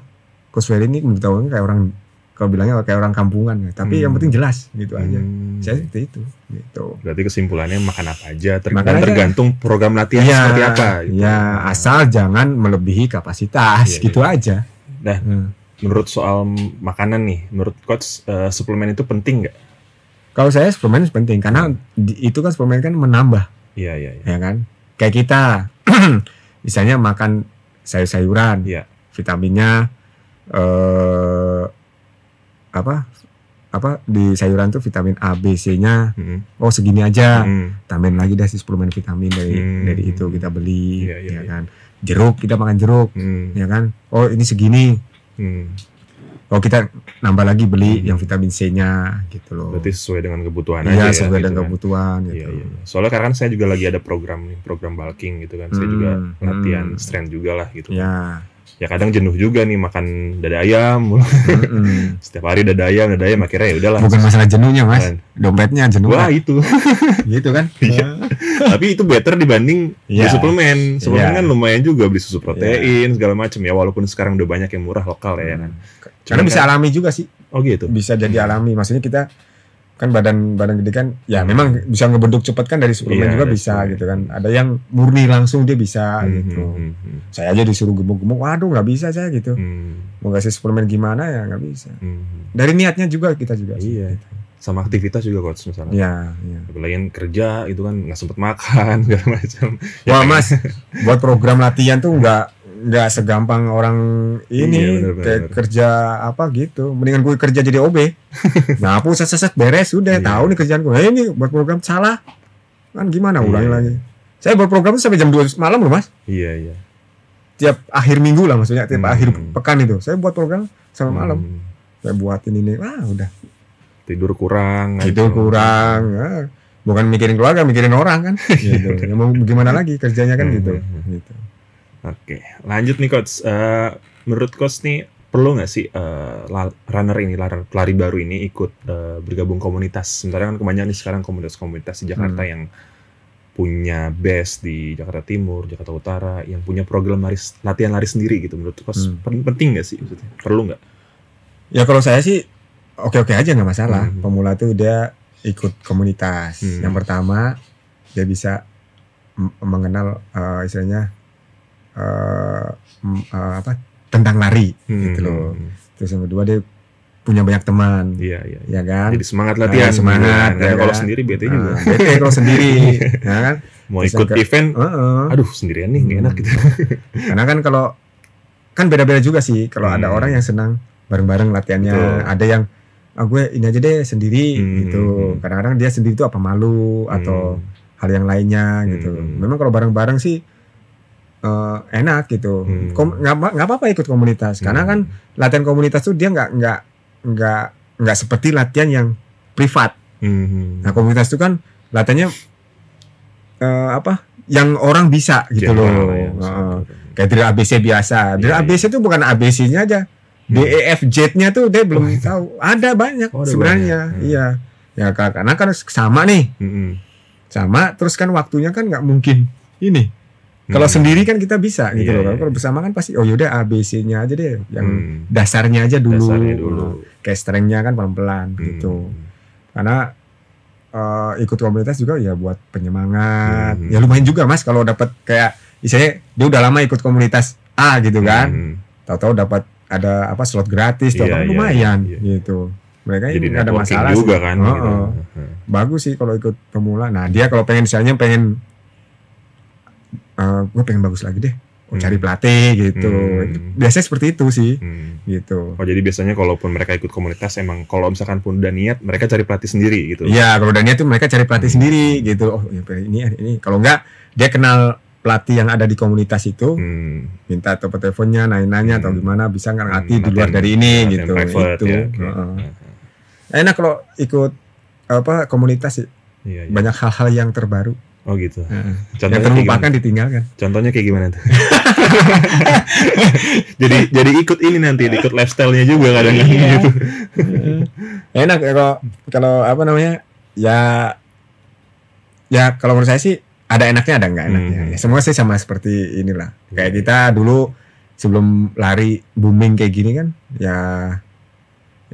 Speaker 2: Coach Ferry ini memberitahukan kayak orang, kalau bilangnya kayak orang kampungan ya, tapi yang penting jelas gitu aja. Saya seperti itu. Gitu.
Speaker 1: Berarti kesimpulannya makan apa aja tergantung program latihan seperti apa. Gitu.
Speaker 2: Ya asal jangan melebihi kapasitas gitu aja.
Speaker 1: Nah, menurut soal makanan nih, menurut Coach suplemen itu penting nggak?
Speaker 2: Kalau saya suplemen penting karena itu kan suplemen kan menambah.
Speaker 1: Iya.
Speaker 2: Ya kan? Kayak kita misalnya makan sayur-sayuran, vitaminnya apa di sayuran tuh vitamin A, B, C-nya oh segini aja. Tambahin lagi deh suplemen vitamin dari itu kita beli, ya kan. Jeruk, kita makan jeruk, ya kan. Oh ini segini. Kalau kita nambah lagi beli yang vitamin C-nya gitu loh.
Speaker 1: Berarti sesuai dengan kebutuhan
Speaker 2: aja. Iya, sesuai
Speaker 1: gitu
Speaker 2: dengan kebutuhan gitu.
Speaker 1: Iya. Soalnya karena kan saya juga lagi ada program bulking gitu kan. Saya juga latihan strength juga lah gitu. Ya kadang jenuh juga nih makan dada ayam. Setiap hari dada ayam akhirnya ya udahlah.
Speaker 2: Bukan masalah jenuhnya, Mas. Dompetnya jenuh.
Speaker 1: Wah, itu.
Speaker 2: Gitu kan?
Speaker 1: Tapi itu better dibanding beli suplemen. Suplemen kan lumayan juga, beli susu protein segala macam ya, walaupun sekarang udah banyak yang murah lokal ya kan.
Speaker 2: Karena bisa alami juga sih.
Speaker 1: Oh gitu.
Speaker 2: Bisa jadi alami. Maksudnya kita kan badan gede kan, ya memang bisa ngebentuk cepat kan dari suplemen juga bisa gitu kan. Ada yang murni langsung dia bisa gitu. Saya aja disuruh gemuk-gemuk, waduh nggak bisa saya gitu. Mau kasih suplemen gimana ya nggak bisa. Dari niatnya juga kita juga.
Speaker 1: Iya. Gitu. Sama aktivitas juga Coach misalnya.
Speaker 2: Iya.
Speaker 1: Apalagi kerja itu kan nggak sempet makan segala macam.
Speaker 2: Wah Mas, buat program latihan tuh nggak segampang orang ini kayak kerja apa gitu. Mendingan gue kerja jadi OB. Nah, aku set beres sudah tahu nih kerjaan gue. Ini buat program salah. Kan gimana ulangi lagi. Saya buat program sampai jam 2 malam loh, Mas.
Speaker 1: Iya.
Speaker 2: Tiap akhir minggu lah maksudnya, tiap akhir pekan itu. Saya buat program sampai malam. Saya buatin ini. Udah.
Speaker 1: Tidur kurang.
Speaker 2: Nah, bukan mikirin keluarga, mikirin orang kan. Gitu. Ya mau gimana lagi kerjanya kan gitu.
Speaker 1: Oke, lanjut nih Coach. Menurut Coach nih perlu nggak sih pelari baru ini ikut bergabung komunitas? Sementara kan kebanyakan nih sekarang komunitas-komunitas di Jakarta yang punya base di Jakarta Timur, Jakarta Utara, yang punya program latihan lari sendiri gitu. Menurut Coach penting nggak sih? Maksudnya? Perlu nggak? Ya
Speaker 2: kalau saya sih oke-oke aja nggak masalah. Pemula tuh dia ikut komunitas. Yang pertama dia bisa mengenal istilahnya tentang lari gitu loh. Terus yang kedua dia punya banyak teman.
Speaker 1: Iya.
Speaker 2: Ya kan?
Speaker 1: Jadi semangat latihan.
Speaker 2: Semangat.
Speaker 1: Ya, kalau sendiri bete juga.
Speaker 2: Bete kalau sendiri. Ya kan?
Speaker 1: Mau ikut event, aduh sendirian nih nggak enak gitu.
Speaker 2: Karena kan kalau kan beda-beda juga sih. Kalau ada orang yang senang bareng-bareng latihannya, ada yang gue ini aja deh sendiri gitu. Kadang-kadang dia sendiri tuh apa malu atau hal yang lainnya gitu. Memang kalau bareng-bareng sih enak gitu. Nggak apa-apa ikut komunitas karena kan latihan komunitas tuh dia nggak seperti latihan yang privat. Nah komunitas itu kan latihannya yang orang bisa gitu loh. Kayak drill ABC biasa. Drill ABC itu bukan ABC-nya aja. DEFZ-nya tuh dia belum tahu. Ada banyak sebenarnya. Iya. Ya karena kan sama nih. Sama terus kan waktunya kan nggak mungkin ini. Kalau sendiri kan kita bisa gitu loh.
Speaker 1: Iya.
Speaker 2: Kalau bersama kan pasti oh yaudah ABC-nya aja deh, yang dasarnya aja dulu. Kayak strength-nya kan pelan-pelan gitu. Karena ikut komunitas juga ya buat penyemangat. Ya lumayan juga Mas kalau dapat kayak misalnya dia udah lama ikut komunitas A gitu kan. Tahu-tahu dapat ada apa slot gratis tuh lumayan gitu. Mereka ini nggak ada masalah
Speaker 1: juga
Speaker 2: sih.
Speaker 1: Kan,
Speaker 2: gitu. Bagus sih kalau ikut pemula. Nah dia kalau pengen misalnya pengen gue pengen bagus lagi deh, cari pelatih gitu. Biasanya seperti itu sih, gitu.
Speaker 1: Oh jadi biasanya kalaupun mereka ikut komunitas emang kalau misalkan pun udah niat mereka cari pelatih sendiri gitu.
Speaker 2: Iya kalau udah niat tuh mereka cari pelatih sendiri gitu. Oh ini kalau enggak dia kenal pelatih yang ada di komunitas itu, minta atau teleponnya, nanya atau gimana bisa nggak ngerti di luar dari ini gitu. Itu. Enak kalau ikut apa komunitas sih. Banyak hal-hal yang terbaru.
Speaker 1: Oh gitu.
Speaker 2: Contohnya yang terlupakan ditinggalkan.
Speaker 1: Contohnya kayak gimana tuh? jadi ikut ini nanti, ikut lifestyle-nya juga kadang-kadang gitu.
Speaker 2: Enak kalau apa namanya? Ya kalau menurut saya sih ada enaknya ada enggak enaknya. Ya, semua sih sama seperti inilah. Kayak kita dulu sebelum lari booming kayak gini kan, ya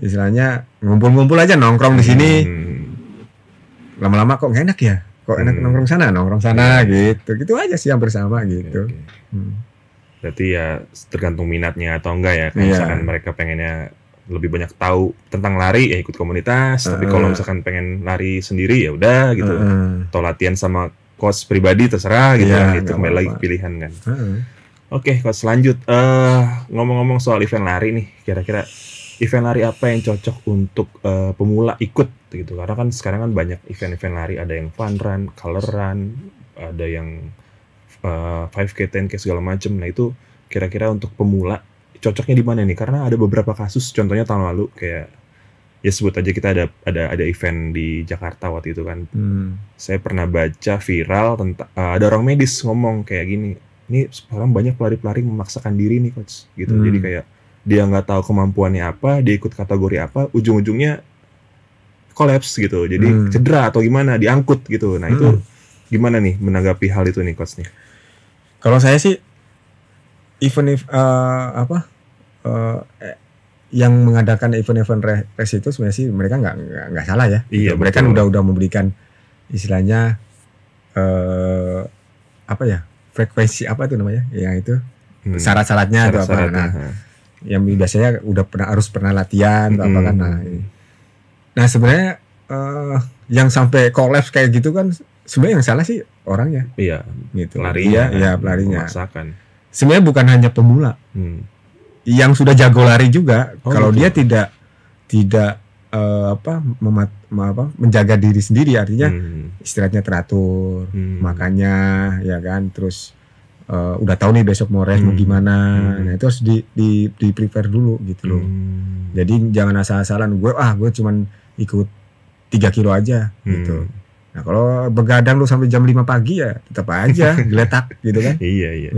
Speaker 2: istilahnya ngumpul-ngumpul aja nongkrong di sini. Lama-lama kok nggak enak ya? Kok enak nongkrong sana gitu aja sih yang bersama gitu.
Speaker 1: Berarti ya tergantung minatnya atau enggak ya. Kalau misalkan mereka pengennya lebih banyak tahu tentang lari ya ikut komunitas. Tapi kalau misalkan pengen lari sendiri ya udah gitu. Atau latihan sama coach pribadi terserah gitu kan. Itu kembali lagi pilihan kan. Oke, coach lanjut. Ngomong-ngomong soal event lari nih, kira-kira event lari apa yang cocok untuk pemula ikut gitu, karena kan sekarang kan banyak event-event lari, ada yang fun run, color run, ada yang 5K, 10K segala macam. Nah itu kira-kira untuk pemula cocoknya di mana nih? Karena ada beberapa kasus, contohnya tahun lalu kayak ya sebut aja kita ada event di Jakarta waktu itu kan. Saya pernah baca viral tentang ada orang medis ngomong kayak gini, ini sekarang banyak pelari-pelari memaksakan diri nih coach gitu. Jadi kayak dia nggak tahu kemampuannya apa, dia ikut kategori apa, ujung-ujungnya kolaps gitu, jadi cedera atau gimana, diangkut gitu. Nah itu gimana nih menanggapi hal itu nih coach nih?
Speaker 2: Kalau saya sih event yang mengadakan event-event race itu sebenarnya sih mereka nggak salah ya.
Speaker 1: Iya,
Speaker 2: mereka kan udah memberikan istilahnya apa ya, frekuensi apa itu namanya, yang itu syarat-syaratnya atau apa. Nah yang biasanya udah harus pernah latihan atau apa kan. Nah sebenarnya yang sampai kolaps kayak gitu kan sebenarnya yang salah sih orangnya.
Speaker 1: Iya.
Speaker 2: Gitu.
Speaker 1: Pelarinya.
Speaker 2: Iya pelarinya.
Speaker 1: Memaksakan.
Speaker 2: Sebenarnya bukan hanya pemula. Yang sudah jago lari juga. Kalau dia tidak menjaga diri sendiri, artinya istirahatnya teratur, makannya ya kan, terus udah tahu nih besok mau race mau gimana. Nah itu harus di prepare dulu gitu loh. Jadi jangan asal-asalan gue cuman ikut 3 kilo aja gitu. Nah kalau begadang lu sampai jam 5 pagi ya tetap aja geletak gitu kan.
Speaker 1: Iya.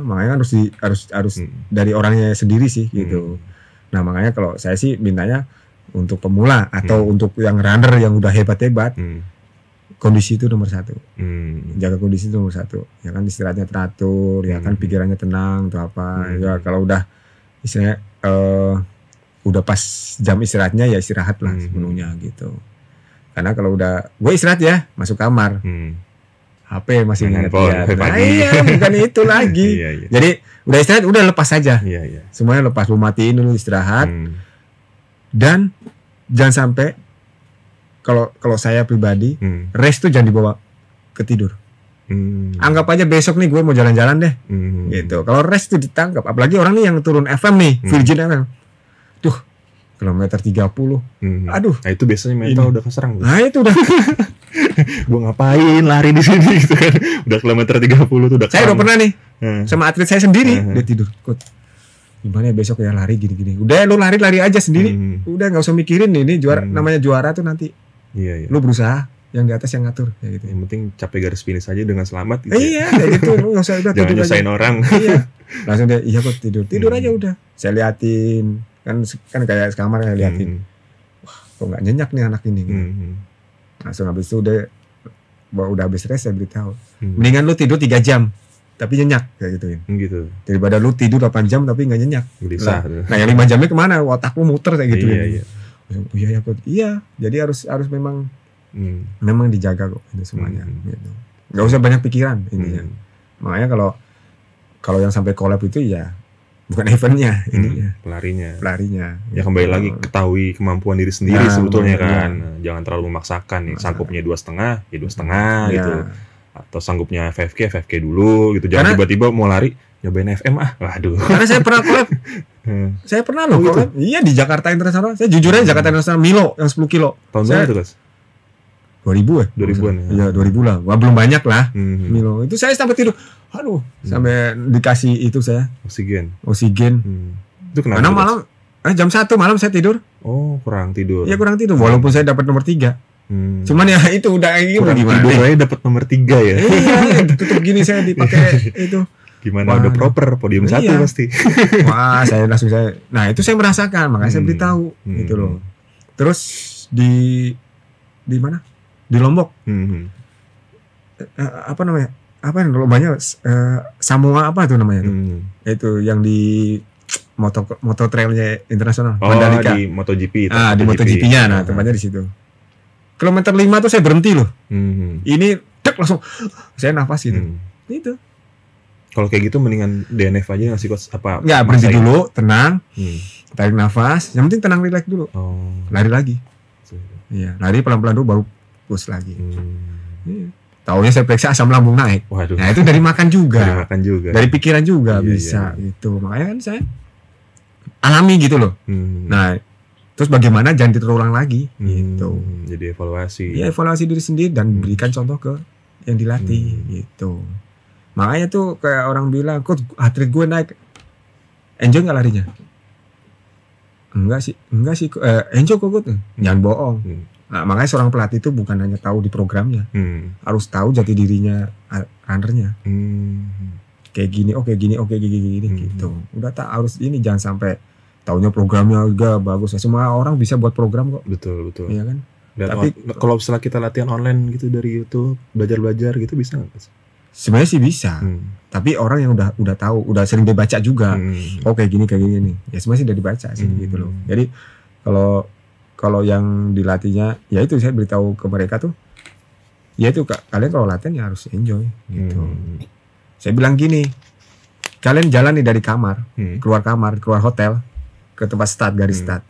Speaker 2: Makanya kan harus dari orangnya sendiri sih gitu. Nah makanya kalau saya sih mintanya untuk pemula atau untuk yang runner yang udah hebat-hebat, kondisi itu nomor 1. Jaga kondisi itu nomor 1. Ya kan istirahatnya teratur, ya kan pikirannya tenang atau apa. Ya kalau udah istilahnya udah pas jam istirahatnya ya istirahat lah sepenuhnya gitu. Karena kalau udah gue istirahat ya masuk kamar, HP masih ngeliat. Nah iya bukan itu lagi. Jadi udah istirahat udah lepas aja. Semuanya lepas, lu matiin dulu istirahat. Dan jangan sampai kalau saya pribadi rest tuh jangan dibawa ke tidur. Anggap aja besok nih gue mau jalan-jalan deh. Gitu. Kalau rest tuh ditangkap, apalagi orang nih yang turun FM nih, Virgin FM. Tuh, kilometer 30. Aduh.
Speaker 1: Nah, itu biasanya mental udah keserang.
Speaker 2: Nah, itu udah.
Speaker 1: Gue ngapain lari di sini gitu kan. Udah kilometer 30 tuh udah.
Speaker 2: Saya udah pernah nih. Sama atlet saya sendiri, dia tidur. Coach, gimana ya besok ya lari gini-gini. Udah lu lari aja sendiri. Udah enggak usah mikirin nih, ini juara namanya juara tuh nanti. Iya. Lu berusaha, yang di atas yang ngatur kayak gitu.
Speaker 1: Yang penting capai garis finish aja dengan selamat gitu.
Speaker 2: Iya, kayak gitu. Lu enggak usah udah
Speaker 1: jangan nyusahin orang.
Speaker 2: Iya. Langsung dia iya kok tidur aja udah. Saya liatin. Kan kayak sekamar saya liatin. Wah, kok enggak nyenyak nih anak ini gitu. Langsung habis itu udah habis rest saya beritahu. Mendingan lu tidur 3 jam. tapi nyenyak kayak gituin.
Speaker 1: Gitu.
Speaker 2: Daripada lu tidur 8 jam tapi nggak nyenyak.
Speaker 1: Gelisah.
Speaker 2: Nah, yang 5 jamnya kemana? Otak lu muter kayak gitu.
Speaker 1: Iya.
Speaker 2: Iya. Jadi harus memang dijaga kok itu semuanya. Gitu. Nggak usah banyak pikiran intinya. Makanya kalau yang sampai collab itu ya bukan eventnya, ininya. Pelarinya.
Speaker 1: Ya kembali lagi ketahui kemampuan diri sendiri sebetulnya kan. Jangan terlalu memaksakan nih. Sanggupnya 2,5 ya 2,5 gitu. Atau sanggupnya 5K dulu gitu. Jangan tiba-tiba mau lari nyobain FM waduh.
Speaker 2: Karena saya pernah collab. Saya pernah loh collab. Iya di Jakarta Internasional. Saya jujur aja Jakarta Internasional Milo yang 10 kilo.
Speaker 1: Tahun berapa itu, Guys?
Speaker 2: 2000 ya?
Speaker 1: 2000-an ya.
Speaker 2: Iya, 2000 lah. Wah, belum banyak lah. Milo. Itu saya sampai tidur. Aduh, sampai dikasih itu saya.
Speaker 1: Oksigen.
Speaker 2: Itu kenapa? Karena malam jam 1 malam saya tidur.
Speaker 1: Oh, kurang tidur.
Speaker 2: Iya, kurang tidur walaupun saya dapat nomor 3. Cuman ya itu udah gimana?
Speaker 1: Tidur saya dapat nomor 3 ya.
Speaker 2: Iya, tutup gini saya dipakai itu.
Speaker 1: Gimana udah proper podium 1 pasti.
Speaker 2: Wah, nah itu saya merasakan, makanya saya beritahu gitu loh. Terus di mana? Di Lombok. Apa namanya? Apa yang lombanya Samoa apa tuh namanya tuh? Itu yang di moto trailnya internasional
Speaker 1: Mandalika. Di MotoGP itu.
Speaker 2: Di MotoGP-nya. Nah, tempatnya di situ. Kilometer 5 tuh saya berhenti loh. Ini langsung saya nafas gitu. Itu.
Speaker 1: Kalau kayak gitu mendingan DNF aja nggak sih Coach? Apa?
Speaker 2: Nggak, berhenti dulu, tenang, tarik nafas. Yang penting tenang, relax dulu. Lari lagi. Iya, lari pelan-pelan dulu baru push lagi. Iya. Taunya saya periksa asam lambung naik.
Speaker 1: Waduh.
Speaker 2: Nah itu dari makan juga.
Speaker 1: Dari
Speaker 2: pikiran juga bisa gitu. Makanya kan saya alami gitu loh. Nah terus bagaimana jangan terulang lagi gitu.
Speaker 1: Jadi evaluasi.
Speaker 2: Ya evaluasi diri sendiri dan berikan contoh ke yang dilatih gitu. Makanya tuh kayak orang bilang, kok atlet gue naik, enjoy nggak larinya? Enggak sih. Enjoy kok. Jangan bohong. Nah, makanya seorang pelatih itu bukan hanya tahu di programnya, harus tahu jati dirinya runnernya. Kayak gini, gitu. Udah tak harus ini, jangan sampai taunya programnya juga bagus. Semua orang bisa buat program kok.
Speaker 1: Betul.
Speaker 2: Iya kan?
Speaker 1: Tapi kalau setelah kita latihan online gitu dari YouTube, belajar gitu bisa nggak?
Speaker 2: Sebenarnya sih bisa. Tapi orang yang udah tahu, udah sering dibaca juga. Kayak gini nih. Ya sebenarnya sih udah dibaca sih gitu loh. Jadi kalau yang dilatihnya, ya itu saya beritahu ke mereka tuh, ya itu kalian kalau latihan ya harus enjoy gitu. Saya bilang gini, kalian jalan nih dari kamar, keluar hotel, ke tempat start, garis start.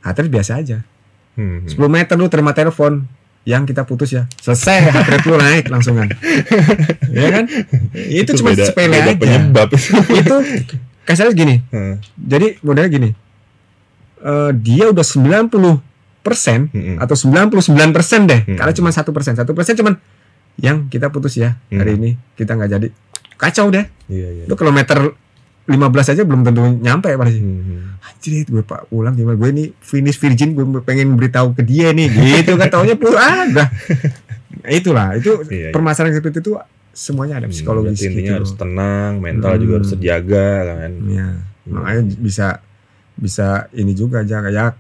Speaker 2: Atlet biasa aja. 10 meter lu terima telepon, yang kita putus ya, selesai, atlet lu naik langsungan. Ya kan? Itu cuma sepele aja.
Speaker 1: Penyebab.
Speaker 2: Itu kasarnya gini. Jadi modelnya gini. Dia udah 90% atau 99% deh. Karena cuma 1%. 1% cuman yang kita putus ya hari ini, kita nggak jadi. Kacau deh.
Speaker 1: Iya.
Speaker 2: Itu kilometer 15 aja belum tentu nyampe pasti. Anjir, gue ulang gimana? Gue ini finish virgin, gue pengen beritahu ke dia nih. Gitu kan, taunya udah. Itulah, itu permasalahan seperti itu semuanya ada psikologis.
Speaker 1: Intinya harus tenang, mental juga harus terjaga kan.
Speaker 2: Iya. Makanya bisa ini juga aja kayak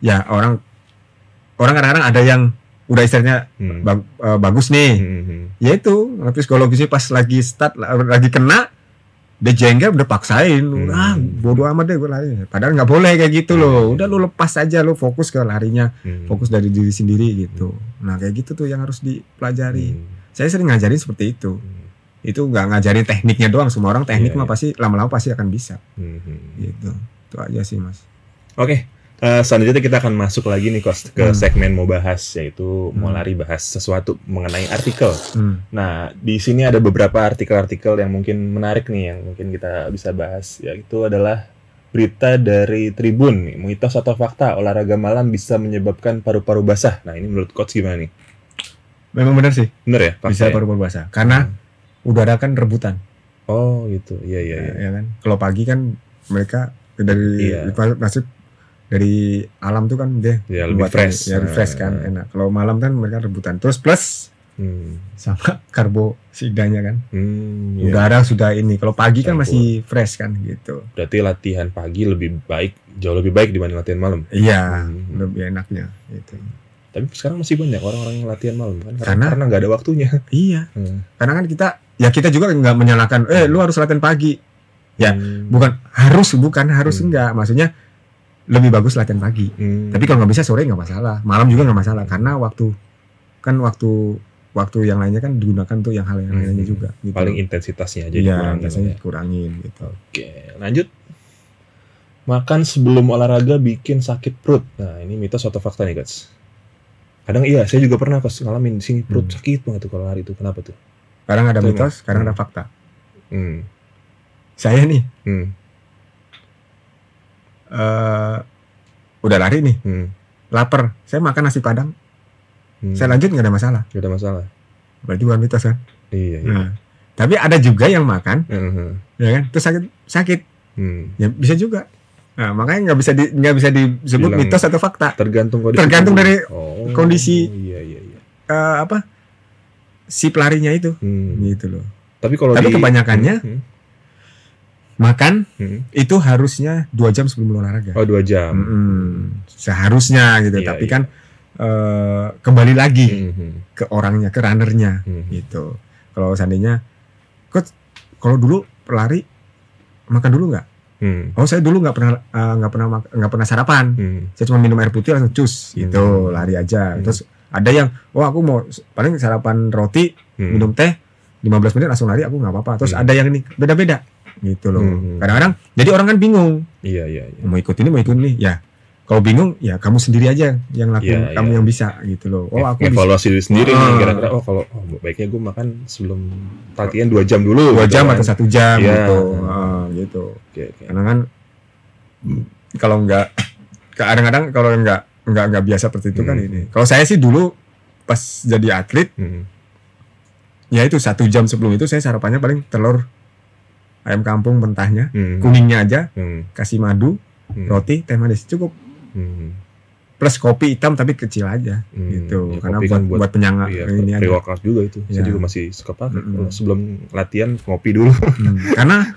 Speaker 2: ya orang kadang-kadang ada yang udah istilahnya bagus nih, ya itu tapi psikologisnya pas lagi start lagi kena dia jengkel, udah paksain, bodo amat deh gue lari, padahal nggak boleh kayak gitu loh. Udah lu lepas aja, lu fokus ke larinya, fokus dari diri sendiri gitu. Nah kayak gitu tuh yang harus dipelajari. Saya sering ngajarin seperti itu. Itu nggak ngajarin tekniknya doang, semua orang teknik mah pasti lama-lama pasti akan bisa. Gitu. Itu aja sih Mas.
Speaker 1: Oke. Selanjutnya kita akan masuk lagi nih Coach ke segmen mau bahas, yaitu mau lari bahas sesuatu mengenai artikel. Nah di sini ada beberapa artikel-artikel yang mungkin menarik nih, yang mungkin kita bisa bahas, yaitu adalah berita dari Tribun nih, mitos atau fakta olahraga malam bisa menyebabkan paru-paru basah. Nah ini menurut Coach gimana nih?
Speaker 2: Memang benar sih.
Speaker 1: Benar ya?
Speaker 2: Bisa paru-paru basah karena udara kan rebutan.
Speaker 1: Oh gitu, iya.
Speaker 2: Ya kan. Kalau pagi kan mereka dari nasib dari alam tuh kan dia
Speaker 1: lebih fresh,
Speaker 2: refresh kan, enak. Kalau malam kan mereka rebutan. Terus plus sama karbohidratnya kan, udara sudah ini. Kalau pagi kan masih fresh kan gitu.
Speaker 1: Berarti latihan pagi lebih baik, jauh lebih baik dibanding latihan malam.
Speaker 2: Iya, lebih enaknya gitu.
Speaker 1: Tapi sekarang masih banyak orang-orang yang latihan malam kan karena nggak ada waktunya.
Speaker 2: Iya. Karena kan kita juga nggak menyalahkan lu harus latihan pagi. Ya, bukan harus enggak. Maksudnya lebih bagus latihan pagi. Tapi kalau nggak bisa sore nggak masalah. Malam juga nggak masalah karena waktu yang lainnya kan digunakan tuh yang hal yang lainnya juga gitu.
Speaker 1: Paling intensitasnya aja
Speaker 2: kurangin gitu.
Speaker 1: Oke, lanjut. Makan sebelum olahraga bikin sakit perut. Nah, ini mitos atau fakta nih, guys? Kadang iya, saya juga pernah pas ngalamin di sini perut sakit banget tuh kalau hari itu. Kenapa tuh?
Speaker 2: Kadang ada mitos, kadang ada fakta. Saya nih, udah lari nih, lapar, saya makan nasi padang, saya lanjut nggak ada masalah.
Speaker 1: Nggak ada masalah.
Speaker 2: Berarti bukan mitos kan?
Speaker 1: Iya.
Speaker 2: Nah, tapi ada juga yang makan, ya kan, terus sakit, ya bisa juga. Nah, makanya nggak bisa disebut mitos atau fakta.
Speaker 1: Tergantung
Speaker 2: dari kondisi.
Speaker 1: Iya.
Speaker 2: Si pelarinya itu, gitu loh.
Speaker 1: Tapi
Speaker 2: kebanyakannya makan itu harusnya 2 jam sebelum olahraga.
Speaker 1: Oh, 2 jam.
Speaker 2: Seharusnya gitu. Tapi kan kembali lagi ke orangnya, ke runnernya gitu. Kalau seandainya, coach, kalau dulu pelari makan dulu nggak? Oh, saya dulu nggak pernah sarapan. Saya cuma minum air putih langsung cus gitu, lari aja. Terus ada yang, aku mau paling sarapan roti, minum teh, 15 menit langsung lari, aku nggak apa-apa. Terus ada yang ini beda-beda gitu loh. Kadang-kadang jadi orang kan bingung.
Speaker 1: Iya.
Speaker 2: Mau ikut ini. Ya, kalau bingung ya kamu sendiri aja yang lakuin, kamu yang bisa gitu loh. Aku
Speaker 1: evaluasi diri sendiri nih, kira-kira kalau baiknya gue makan sebelum latihan 2 jam dulu.
Speaker 2: 2 jam atau 1 jam gitu. Gitu. Karena kan kalau nggak, kadang-kadang kalau nggak biasa seperti itu kan ini. Kalau saya sih dulu pas jadi atlet, ya itu 1 jam sebelum itu saya sarapannya paling telur ayam kampung mentahnya, kuningnya aja, kasih madu, roti, teh manis, cukup. Plus kopi hitam tapi kecil aja, gitu. Karena buat penyangga ini aja.
Speaker 1: Pre-workout juga itu. Saya juga masih suka pakai. Sebelum latihan ngopi dulu.
Speaker 2: Karena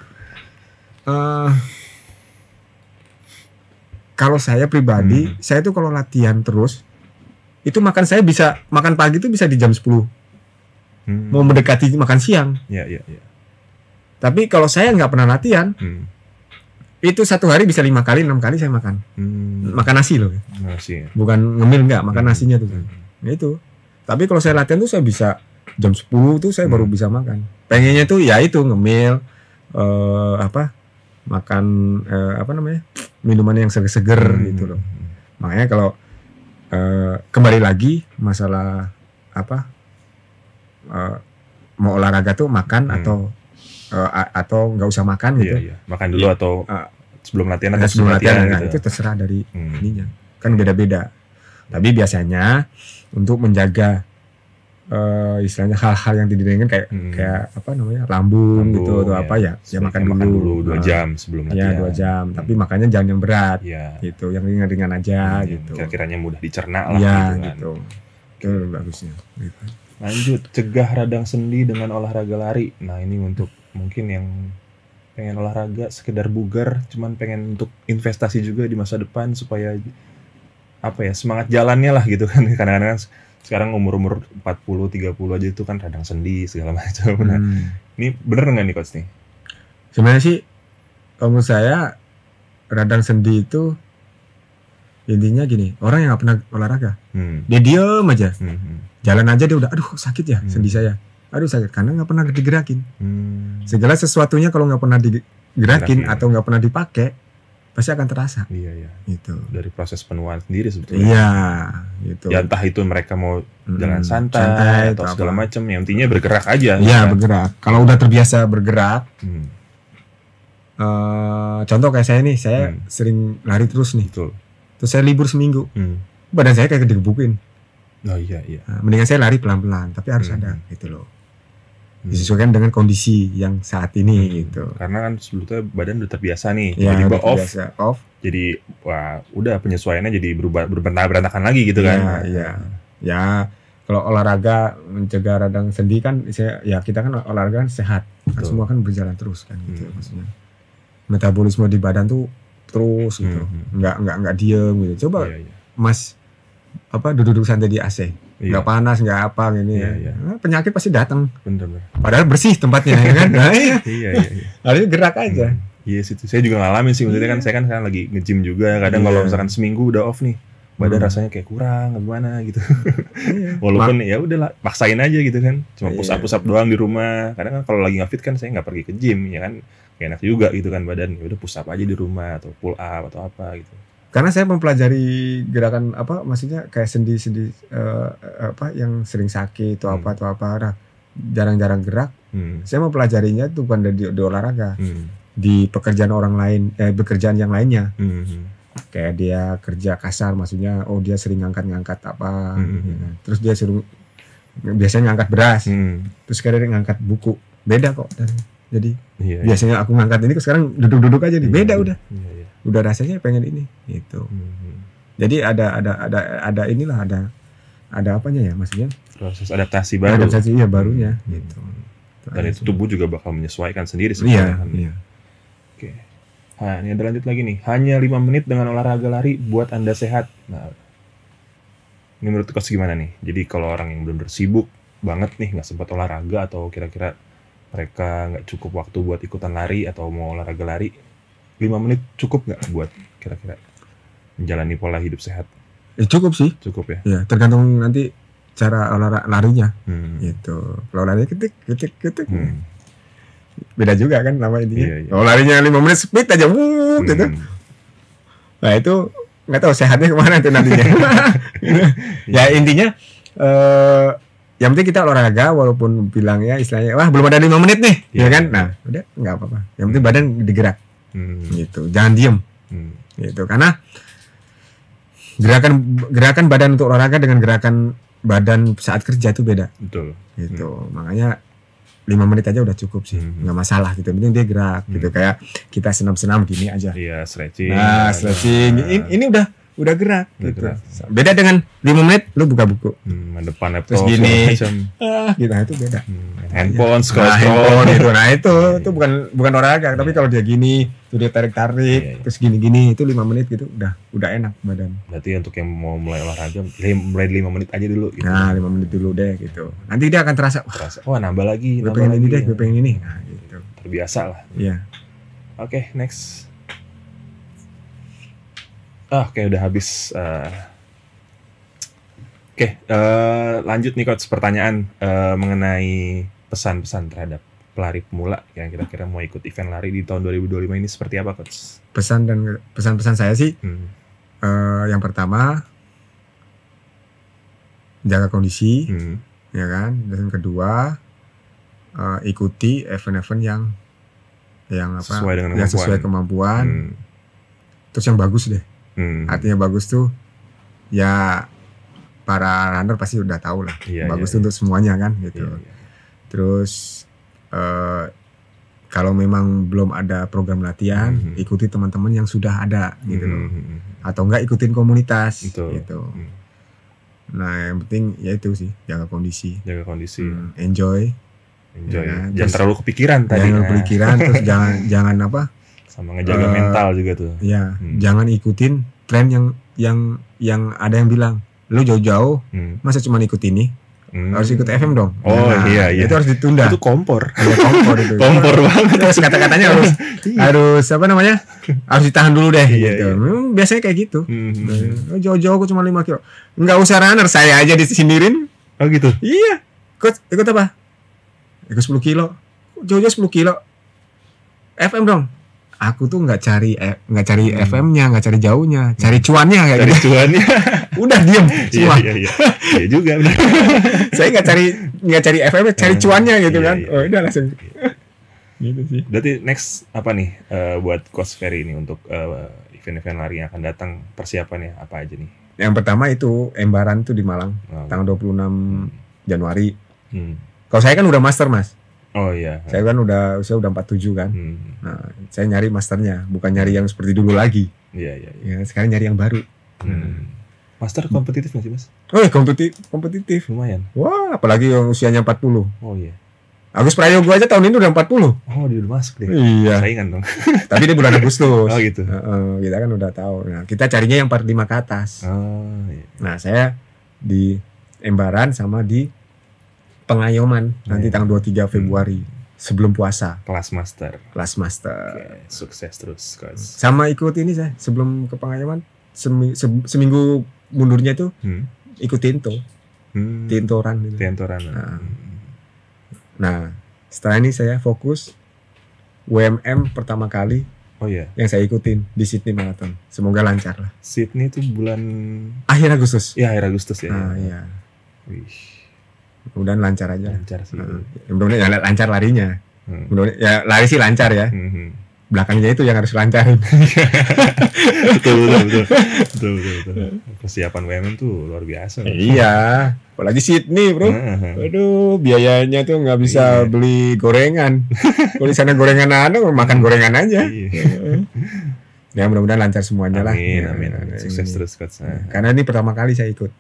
Speaker 2: kalau saya pribadi, saya tuh kalau latihan terus, itu makan pagi itu bisa di jam 10. Mau mendekati makan siang.
Speaker 1: Iya.
Speaker 2: Tapi kalau saya nggak pernah latihan, itu 1 hari bisa 5 kali, 6 kali saya makan. Makan nasi loh.
Speaker 1: Nasi.
Speaker 2: Bukan ngemil, nggak, makan nasinya tuh. Itu. Tapi kalau saya latihan tuh saya bisa jam 10 tuh saya baru bisa makan. Pengennya tuh ya itu ngemil, makan minuman yang seger-seger gitu loh. Makanya kalau kembali lagi masalah mau olahraga tuh makan atau nggak usah makan gitu.
Speaker 1: Iya. Makan dulu atau sebelum latihan atau sebelum latihan gitu.
Speaker 2: Itu terserah dari ininya. Kan beda-beda. Tapi biasanya untuk menjaga istilahnya hal-hal yang tidak diinginkan kayak lambung gitu atau ya makan dulu
Speaker 1: 2 jam sebelum latihan.
Speaker 2: Ya 2 jam, tapi makannya jangan yang berat gitu, yang ringan-ringan aja gitu.
Speaker 1: Kira-kiranya mudah dicerna lah
Speaker 2: gitu. Itu bagusnya gitu.
Speaker 1: Lanjut, cegah radang sendi dengan olahraga lari. Nah, ini untuk mungkin yang pengen olahraga sekedar bugar, cuman pengen untuk investasi juga di masa depan supaya semangat jalannya lah gitu kan. Kadang-kadang sekarang umur 40-30 aja itu kan radang sendi segala macam. Nah, ini bener nggak nih coach nih?
Speaker 2: Sebenarnya sih kalau menurut saya radang sendi itu intinya gini, orang yang nggak pernah olahraga, dia diem aja, jalan aja dia udah, aduh sakit ya sendi saya, aduh sakit karena nggak pernah digerakin. Segala sesuatunya kalau nggak pernah digerakin atau nggak pernah dipakai pasti akan terasa.
Speaker 1: Iya.
Speaker 2: Gitu.
Speaker 1: Dari proses penuaan sendiri sebetulnya.
Speaker 2: Iya, gitu.
Speaker 1: Ya entah itu mereka mau jalan santai atau segala macam, yang intinya bergerak aja.
Speaker 2: Iya, bergerak. Kalau udah terbiasa bergerak, contoh kayak saya nih, saya sering lari terus nih.
Speaker 1: Betul.
Speaker 2: Terus saya libur seminggu, badan saya kayak digebukin.
Speaker 1: Oh iya.
Speaker 2: Nah, mendingan saya lari pelan-pelan, tapi harus ada gitu loh. Disesuaikan dengan kondisi yang saat ini gitu.
Speaker 1: Karena kan sebetulnya badan udah terbiasa nih,
Speaker 2: tiba-tiba
Speaker 1: off. Jadi udah penyesuaiannya jadi berantakan lagi gitu kan.
Speaker 2: Iya. Ya kalau olahraga mencegah radang sendi kan kita kan olahraga kan sehat. Kan semua kan berjalan terus kan gitu maksudnya. Metabolisme di badan tuh terus gitu. Enggak diem gitu. Coba Mas duduk santai di AC, nggak panas, nggak apa gini ya. Nah, penyakit pasti datang.
Speaker 1: Bener.
Speaker 2: Padahal bersih tempatnya, ya kan? Nah, iya. Harusnya gerak aja.
Speaker 1: Iya sih, saya juga ngalamin sih. Maksudnya kan saya kan sekarang lagi nge-gym juga. Kadang kalau misalkan seminggu udah off nih, badan rasanya kayak kurang, gimana gitu. Walaupun ya udahlah, paksain aja gitu kan. Cuma push up doang di rumah. Kadang kan kalau lagi nggak fit kan saya nggak pergi ke gym, ya kan. Kayak enak juga gitu kan badan. Ya udah push up aja di rumah atau pull up atau apa gitu.
Speaker 2: Karena saya mempelajari gerakan maksudnya kayak sendi-sendi yang sering sakit atau apa, nah, jarang-jarang gerak. Saya mempelajarinya itu bukan di olahraga, di pekerjaan orang lain, pekerjaan yang lainnya. Kayak dia kerja kasar, maksudnya dia sering ngangkat apa, ya. Terus dia biasanya ngangkat beras, terus kadang dia ngangkat buku, beda kok. Jadi biasanya aku ngangkat ini, sekarang duduk-duduk aja nih, beda udah. Udah rasanya pengen ini gitu. Jadi ada inilah, ada apanya ya, maksudnya
Speaker 1: proses adaptasi baru.
Speaker 2: Adaptasi barunya gitu.
Speaker 1: Dan itu tubuh juga bakal menyesuaikan sendiri sebenarnya.
Speaker 2: Iya.
Speaker 1: Oke. Nah, ini ada lanjut lagi nih. Hanya 5 menit dengan olahraga lari buat Anda sehat. Nah, ini menurut Coach gimana nih? Jadi kalau orang yang benar-benar sibuk banget nih, nggak sempat olahraga, atau kira-kira mereka nggak cukup waktu buat ikutan lari atau mau olahraga lari, 5 menit cukup nggak buat kira-kira menjalani pola hidup sehat?
Speaker 2: Cukup sih.
Speaker 1: Cukup ya?
Speaker 2: Ya, tergantung nanti cara larinya. Gitu. Kalau larinya ketik. Beda juga kan nama intinya.
Speaker 1: Iya.
Speaker 2: Kalau larinya 5 menit speed aja, gitu. Nah itu nggak tahu sehatnya kemana tuh nantinya. Ya intinya, yang penting kita olahraga, walaupun bilangnya istilahnya, wah belum ada 5 menit nih, ya kan? Nah udah nggak apa-apa. Yang penting badan digerak. Gitu, jangan diem. Gitu, karena gerakan badan untuk olahraga dengan gerakan badan saat kerja itu beda.
Speaker 1: Betul.
Speaker 2: Gitu, makanya 5 menit aja udah cukup sih, nggak masalah gitu. Yang penting dia gerak gitu, kayak kita senam-senam gini aja.
Speaker 1: Iya, stretching.
Speaker 2: Nah, stretching. Ini udah gerak gitu. Beda dengan 5 menit lu buka buku.
Speaker 1: Depan laptop
Speaker 2: terus gini. Gitu, itu beda.
Speaker 1: Handphone,
Speaker 2: handphone gitu. Nah, itu bukan olahraga, tapi kalau dia gini, tuh dia tarik-tarik, terus gini-gini, itu 5 menit gitu udah enak badan.
Speaker 1: Berarti untuk yang mau mulai olahraga, mulai 5 menit aja dulu gitu.
Speaker 2: Nah, 5 menit dulu deh gitu. Nanti dia akan terasa,
Speaker 1: wah nambah lagi,
Speaker 2: gue pengen ini deh, gue pengen ini. Nah, gitu.
Speaker 1: Terbiasa lah.
Speaker 2: Iya.
Speaker 1: Oke, next. Oke, udah habis. Lanjut nih Coach, pertanyaan mengenai pesan-pesan terhadap pelari pemula yang kira-kira mau ikut event lari di tahun 2025 ini seperti apa Coach?
Speaker 2: Pesan-pesan saya sih, yang pertama jaga kondisi, ya kan. Dan kedua, ikuti event-event yang sesuai kemampuan. Terus yang bagus deh. Artinya bagus tuh ya para runner pasti udah tahu lah. Bagus tuh untuk semuanya kan gitu. Terus kalau memang belum ada program latihan, ikuti teman-teman yang sudah ada gitu loh. Atau enggak ikutin komunitas gitu. Nah, yang penting ya itu sih, jaga kondisi. Enjoy. Ya,
Speaker 1: jangan terlalu kepikiran tadi.
Speaker 2: Jangan kepikiran, terus jangan apa?
Speaker 1: Sama ngejaga mental juga tuh.
Speaker 2: Ya, jangan ikutin tren yang ada yang bilang, lu jauh-jauh, masa cuma ikut ini? Harus ikut FM dong.
Speaker 1: Iya.
Speaker 2: Itu harus ditunda.
Speaker 1: Itu kompor.
Speaker 2: Ya, kompor itu.
Speaker 1: Kompor banget.
Speaker 2: Terus kata-katanya harus apa namanya? Harus ditahan dulu deh gitu. Biasanya kayak gitu. Jauh-jauh aku cuma 5 kilo. Enggak usah runner, saya aja disindirin.
Speaker 1: Oh gitu.
Speaker 2: Iya. Ikut apa? Ikut 10 kilo. Jauh-jauh 10 kilo. FM dong. Aku tuh nggak cari FM-nya, nggak cari jauhnya, cari cuannya kayak
Speaker 1: cari gitu. Cuannya.
Speaker 2: Udah diem semua.
Speaker 1: Iya juga benar.
Speaker 2: Saya nggak cari FM-nya, cari cuannya gitu kan. Oh udah langsung. Gitu sih.
Speaker 1: Berarti next apa nih buat Coach Ferry ini untuk event-event lari yang akan datang, persiapannya apa aja nih?
Speaker 2: Yang pertama itu Embaran tuh di Malang, tanggal 26 Januari. Kalau saya kan udah master Mas.
Speaker 1: Oh iya.
Speaker 2: Saya kan udah 47 kan. Nah, saya nyari masternya, bukan nyari yang seperti dulu lagi.
Speaker 1: Iya.
Speaker 2: Ya, sekarang nyari yang baru.
Speaker 1: Master kompetitif nggak sih Mas?
Speaker 2: Oh, kompetitif.
Speaker 1: Lumayan.
Speaker 2: Wah, apalagi yang usianya 40.
Speaker 1: Oh iya.
Speaker 2: Agus Prayogo aja tahun ini udah 40.
Speaker 1: Oh, dia udah masuk deh.
Speaker 2: Iya.
Speaker 1: Saingan dong.
Speaker 2: Tapi dia bulan Agustus.
Speaker 1: Oh gitu.
Speaker 2: Kita kan udah tahu. Nah, kita carinya yang 45 ke atas.
Speaker 1: Oh iya.
Speaker 2: Nah, saya di Embaran sama di Pengayoman nanti tanggal 23 Februari sebelum puasa.
Speaker 1: Kelas master.
Speaker 2: Oke,
Speaker 1: sukses terus, Coach.
Speaker 2: Sama ikut ini saya sebelum ke Pengayoman seminggu mundurnya itu ikut Tintoran gitu.
Speaker 1: Tintoran.
Speaker 2: Nah, setelah ini saya fokus WMM pertama kali.
Speaker 1: Oh iya.
Speaker 2: Yang saya ikutin di Sydney Marathon. Semoga lancar lah.
Speaker 1: Sydney itu bulan
Speaker 2: akhir Agustus.
Speaker 1: Ya, akhir Agustus ya.
Speaker 2: Iya.
Speaker 1: Wih.
Speaker 2: Mudah-mudahan lancar aja.
Speaker 1: Lancar sih.
Speaker 2: Mudah-mudahan ya lancar larinya. Mudah-mudahan ya lari sih lancar ya. Belakangnya itu yang harus lancarin.
Speaker 1: betul. Persiapan WMM tuh luar biasa.
Speaker 2: Iya, apalagi Sydney, bro. Aduh, biayanya tuh nggak bisa beli gorengan. Kalau di sana gorengan ada, makan gorengan aja. Ya mudah-mudahan lancar semuanya lah.
Speaker 1: Amin. Sukses terus, Coach.
Speaker 2: Karena ini pertama kali saya ikut.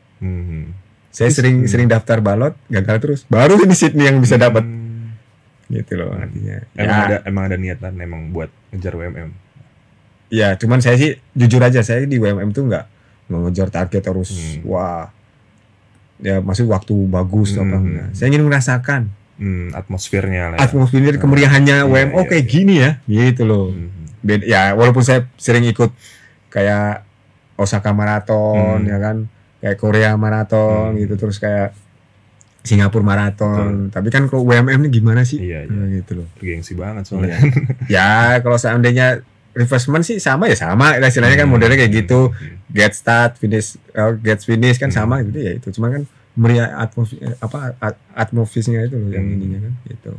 Speaker 2: Saya sering daftar balot, gagal terus. Baru di Sydney yang bisa dapat. Gitu loh artinya.
Speaker 1: Emang ada niatan emang buat ngejar WMM.
Speaker 2: Ya, cuman saya sih jujur aja saya di WMM tuh nggak ngejar target terus wah. Ya maksud waktu bagus apa enggak. Saya ingin merasakan
Speaker 1: atmosfernya lah.
Speaker 2: Atmosfer kemeriahannya WMM kayak gini ya. Gitu loh. Ya walaupun saya sering ikut kayak Osaka Marathon ya kan, kayak Korea Marathon gitu, terus kayak Singapura Marathon. Tapi kan kalau WMM ini gimana sih?
Speaker 1: Iya.
Speaker 2: Gitu loh.
Speaker 1: Bergengsi banget soalnya.
Speaker 2: Ya kalau seandainya refreshment sih sama istilahnya kan modelnya kayak gitu. Get start, finish kan sama gitu ya itu. Cuma kan meriah atmosfernya itu loh yang ininya kan gitu.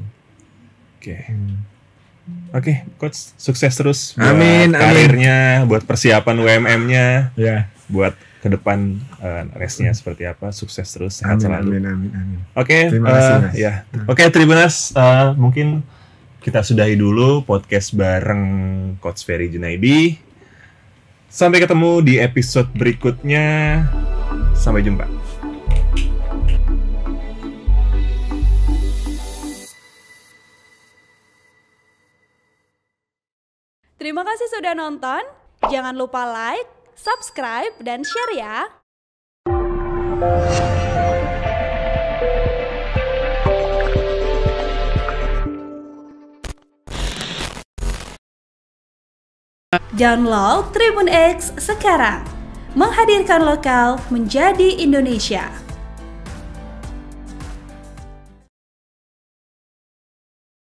Speaker 1: Oke, Coach, sukses terus buat
Speaker 2: amin.
Speaker 1: karirnya, buat persiapan WMM-nya.
Speaker 2: Ya.
Speaker 1: Buat ke depan race-nya seperti apa, sukses terus, sehat selalu.
Speaker 2: Amin.
Speaker 1: Oke,
Speaker 2: terima kasih, Mas.
Speaker 1: Oke, Tribuners, mungkin kita sudahi dulu podcast bareng Coach Ferry Junaidi. Sampai ketemu di episode berikutnya. Sampai jumpa.
Speaker 3: Terima kasih sudah nonton. Jangan lupa like, subscribe, dan share ya. Download Tribun X sekarang. Menghadirkan lokal menjadi Indonesia.